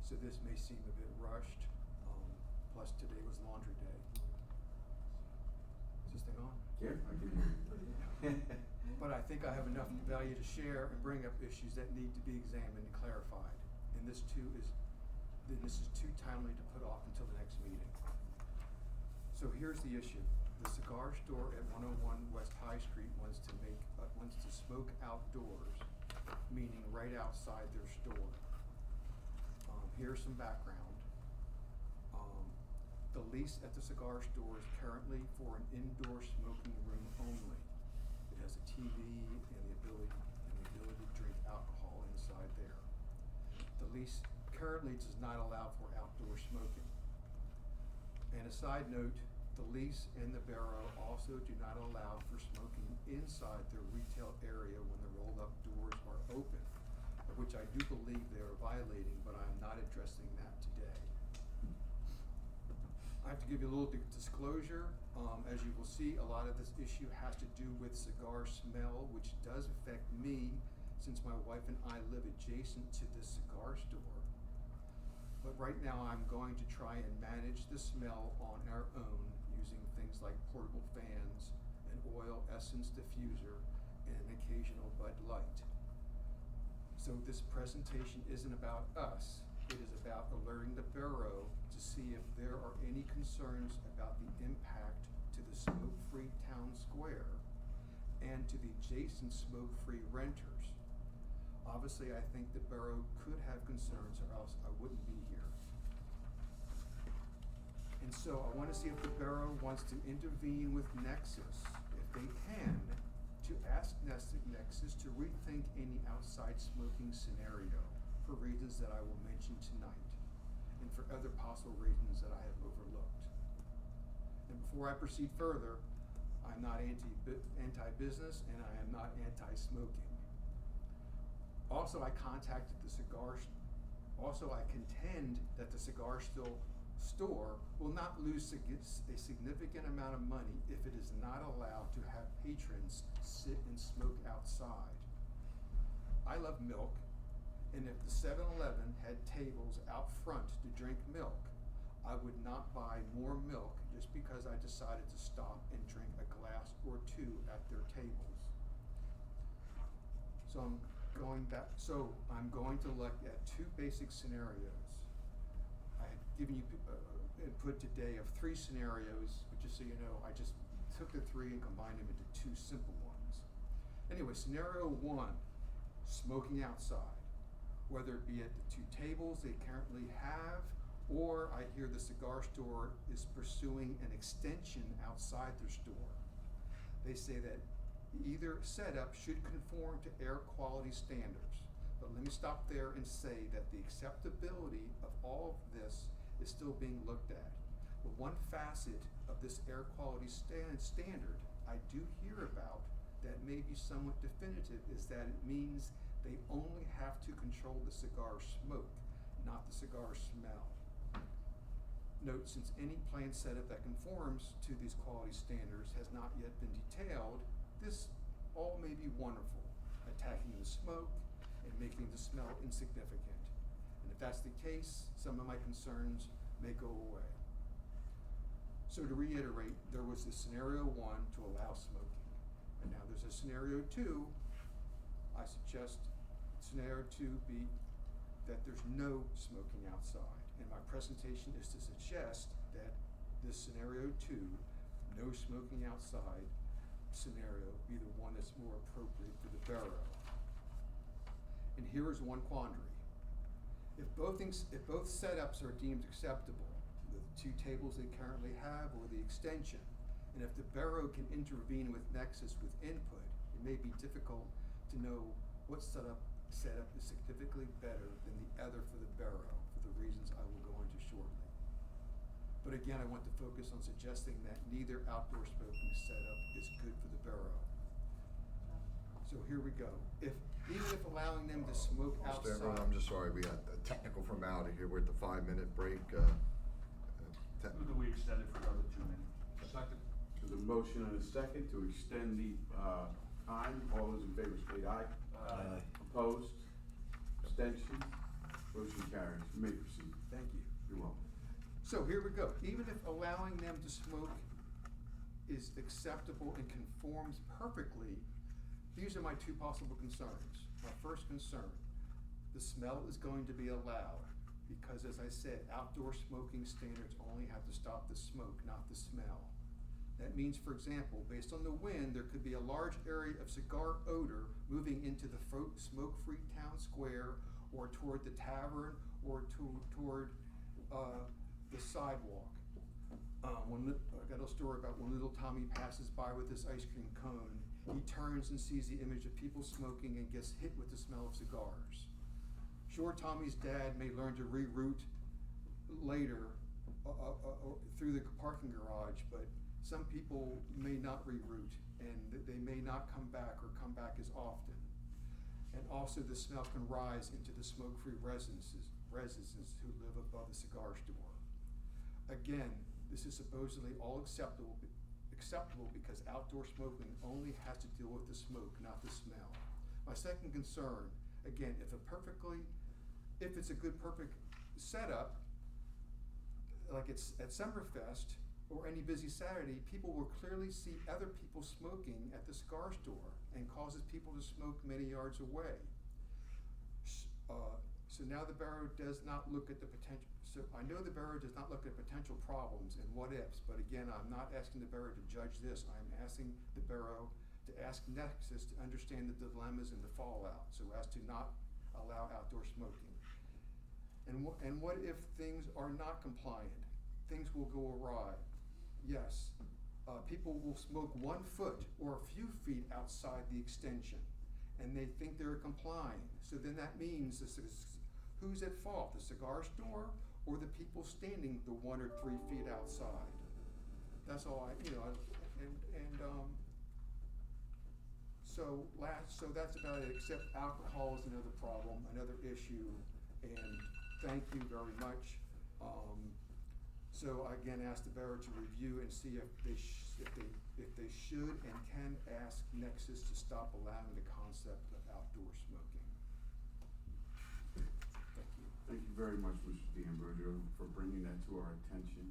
So this may seem a bit rushed. Plus today was laundry day. Is this thing on? Yeah, I can hear you. But I think I have enough value to share and bring up issues that need to be examined and clarified. And this is too timely to put off until the next meeting. So here's the issue. The cigar store at 101 West High Street wants to smoke outdoors, meaning right outside their store. Here's some background. The lease at the cigar store is currently for an indoor smoking room only. It has a TV and the ability to drink alcohol inside there. The lease currently does not allow for outdoor smoking. And a side note, the lease and the Borough also do not allow for smoking inside their retail area when the rolled-up doors are open, which I do believe they are violating, but I'm not addressing that today. I have to give you a little disclosure. As you will see, a lot of this issue has to do with cigar smell, which does affect me since my wife and I live adjacent to this cigar store. But right now I'm going to try and manage the smell on our own using things like portable fans, an oil essence diffuser, and an occasional Bud Light. So this presentation isn't about us. It is about alerting the Borough to see if there are any concerns about the impact to the smoke-free town square and to the adjacent smoke-free renters. Obviously, I think the Borough could have concerns or else I wouldn't be here. And so I want to see if the Borough wants to intervene with Nexus, if they can, to ask Nexus to rethink any outside smoking scenario for reasons that I will mention tonight, and for other possible reasons that I have overlooked. And before I proceed further, I'm not anti-business and I am not anti-smoking. Also, I contended that the cigar store will not lose a significant amount of money if it is not allowed to have patrons sit and smoke outside. I love milk, and if the 7-Eleven had tables out front to drink milk, I would not buy more milk just because I decided to stop and drink a glass or two at their tables. So I'm going to look at two basic scenarios. I had given you input today of 3 scenarios, but just so you know, I just took the 3 and combined them into 2 simple ones. Anyway, scenario 1, smoking outside. Whether it be at the 2 tables they currently have, or I hear the cigar store is pursuing an extension outside their store. They say that either setup should conform to air quality standards. But let me stop there and say that the acceptability of all of this is still being looked at. But one facet of this air quality standard I do hear about that may be somewhat definitive is that it means they only have to control the cigar smoke, not the cigar smell. Note, since any plant setup that conforms to these quality standards has not yet been detailed, this all may be wonderful, attacking the smoke and making the smell insignificant. And if that's the case, some of my concerns may go away. So to reiterate, there was the scenario 1 to allow smoking. And now there's a scenario 2. I suggest scenario 2 be that there's no smoking outside. And my presentation is to suggest that this scenario 2, no smoking outside scenario, be the one that's more appropriate for the Borough. And here is one quandary. If both setups are deemed acceptable, the 2 tables they currently have or the extension, and if the Borough can intervene with Nexus with input, it may be difficult to know what setup is significantly better than the other for the Borough, for the reasons I will go into shortly. But again, I want to focus on suggesting that neither outdoor smoking setup is good for the Borough. So here we go. Even if allowing them to smoke outside. I'm just sorry, we got a technical formality here. We're at the 5-minute break. Do we extend it for another 2 minutes? Second. There's a motion and a second to extend the, time. All those in favor state aye. Aye. Opposed? Abstentions? Motion carries. You may proceed. Thank you. You're welcome. So here we go. Even if allowing them to smoke is acceptable and conforms perfectly, these are my two possible concerns. My first concern, the smell is going to be allowed because, as I said, outdoor smoking standards only have to stop the smoke, not the smell. That means, for example, based on the wind, there could be a large area of cigar odor moving into the smoke-free town square or toward the tavern or toward the sidewalk. I got a story about when little Tommy passes by with this ice cream cone, he turns and sees the image of people smoking and gets hit with the smell of cigars. Sure, Tommy's dad may learn to reroute later through the parking garage, but some people may not reroute and they may not come back or come back as often. And also the smell can rise into the smoke-free residences who live above the cigar store. Again, this is supposedly all acceptable because outdoor smoking only has to deal with the smoke, not the smell. My second concern, again, if it's a good perfect setup, like it's at Summerfest or any busy Saturday, people will clearly see other people smoking at the cigar store and causes people to smoke many yards away. So now the Borough does not look at the potential. So I know the Borough does not look at potential problems and what ifs, but again, I'm not asking the Borough to judge this. I'm asking the Borough to ask Nexus to understand the dilemmas and the fallout so as to not allow outdoor smoking. And what if things are not compliant? Things will go awry. Yes, people will smoke 1 foot or a few feet outside the extension, and they think they're complying. So then that means who's at fault, the cigar store or the people standing the 1 or 3 feet outside? That's all so that's about it, except alcohol is another problem, another issue, and thank you very much. So I again ask the Borough to review and see if they should and can ask Nexus to stop allowing the concept of outdoor smoking. Thank you. Thank you very much, Mr. D'Ambrosio, for bringing that to our attention.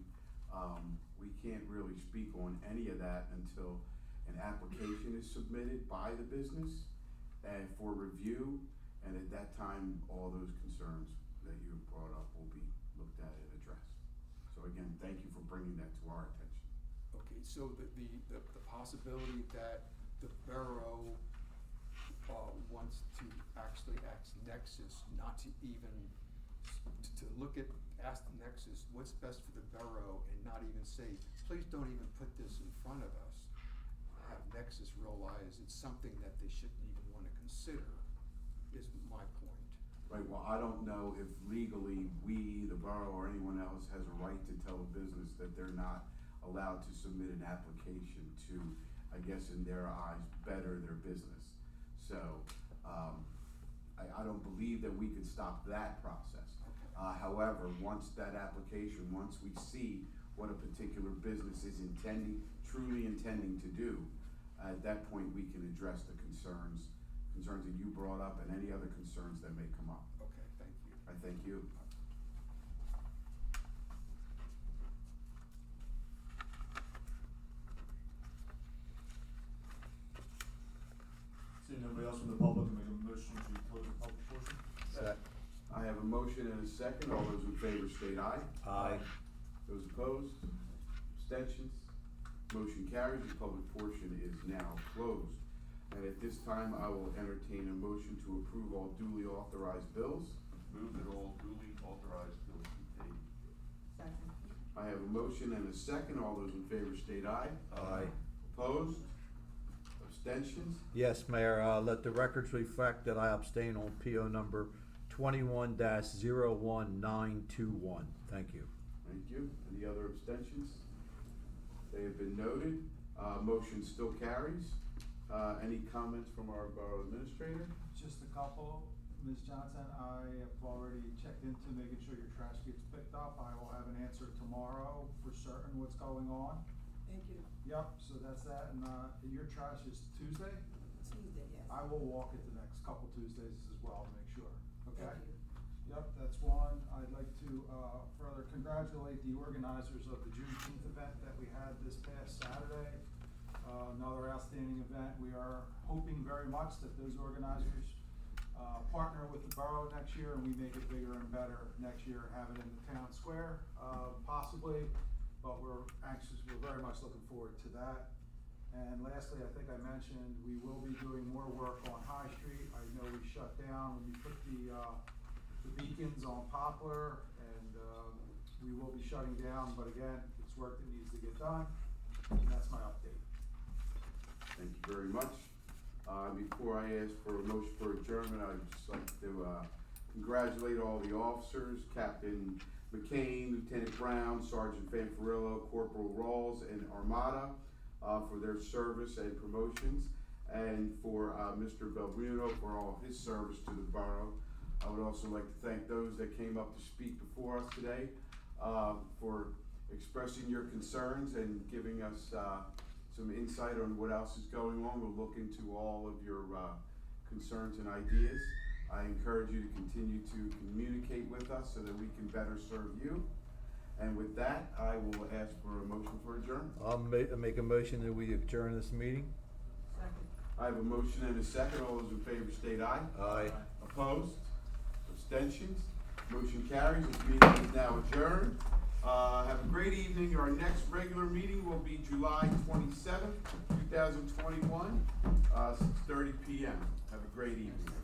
We can't really speak on any of that until an application is submitted by the business and for review, and at that time, all those concerns that you brought up will be looked at and addressed. So again, thank you for bringing that to our attention. Okay, so the possibility that the Borough wants to actually ask Nexus not to even ask Nexus what's best for the Borough and not even say, please don't even put this in front of us. Have Nexus realize it's something that they shouldn't even want to consider, is my point. Right, well, I don't know if legally we, the Borough, or anyone else has a right to tell a business that they're not allowed to submit an application to, I guess in their eyes, better their business. So, I don't believe that we can stop that process. However, once we see what a particular business is truly intending to do, at that point we can address the concerns that you brought up and any other concerns that may come up. Okay, thank you. I thank you. Seeing nobody else from the public, make a motion to close the public portion. Second. I have a motion and a second. All those in favor state aye. Aye. Those opposed? Abstentions? Motion carries. The public portion is now closed. And at this time, I will entertain a motion to approve all duly authorized bills. Move that all duly authorized bills be paid. Second. I have a motion and a second. All those in favor state aye. Aye. Opposed? Abstentions? Yes, Mayor, let the records reflect that I abstain on PO number 21-01921. Thank you. Thank you. Any other abstentions? They have been noted. Motion still carries. Any comments from our Borough Administrator? Just a couple. Ms. Johnson, I have already checked into making sure your trash gets picked up. I will have an answer tomorrow for certain what's going on. Thank you. Yep, so that's that, and, your trash is Tuesday? Tuesday, yes. I will walk it the next couple Tuesdays as well to make sure, okay? Thank you. Yep, that's one. I'd like to, further congratulate the organizers of the Juneteenth event that we had this past Saturday. Another outstanding event. We are hoping very much that those organizers, partner with the borough next year and we make it bigger and better next year and have it in the town square, possibly. But we're very much looking forward to that. And lastly, I think I mentioned, we will be doing more work on High Street. I know we shut down when we put the beacons on Poplar, and, we will be shutting down, but again, it's work that needs to get done, and that's my update. Thank you very much. Before I ask for a motion for adjournment, I'd just like to, congratulate all the officers, Captain McCain, Lieutenant Brown, Sergeant Fanfarillo, Corporal Rawls, and Armada, for their service and promotions, and for, Mr. Belbuno for all of his service to the borough. I would also like to thank those that came up to speak before us today, for expressing your concerns and giving us, some insight on what else is going on. We'll look into all of your, concerns and ideas. I encourage you to continue to communicate with us so that we can better serve you. And with that, I will ask for a motion for adjournment. I'll make a motion that we adjourn this meeting. Second. I have a motion and a second. All those in favor state aye. Aye. Opposed? Abstentions? Motion carries. This meeting is now adjourned. Have a great evening. Our next regular meeting will be July 27th, 2021, 6:30 p.m. Have a great evening.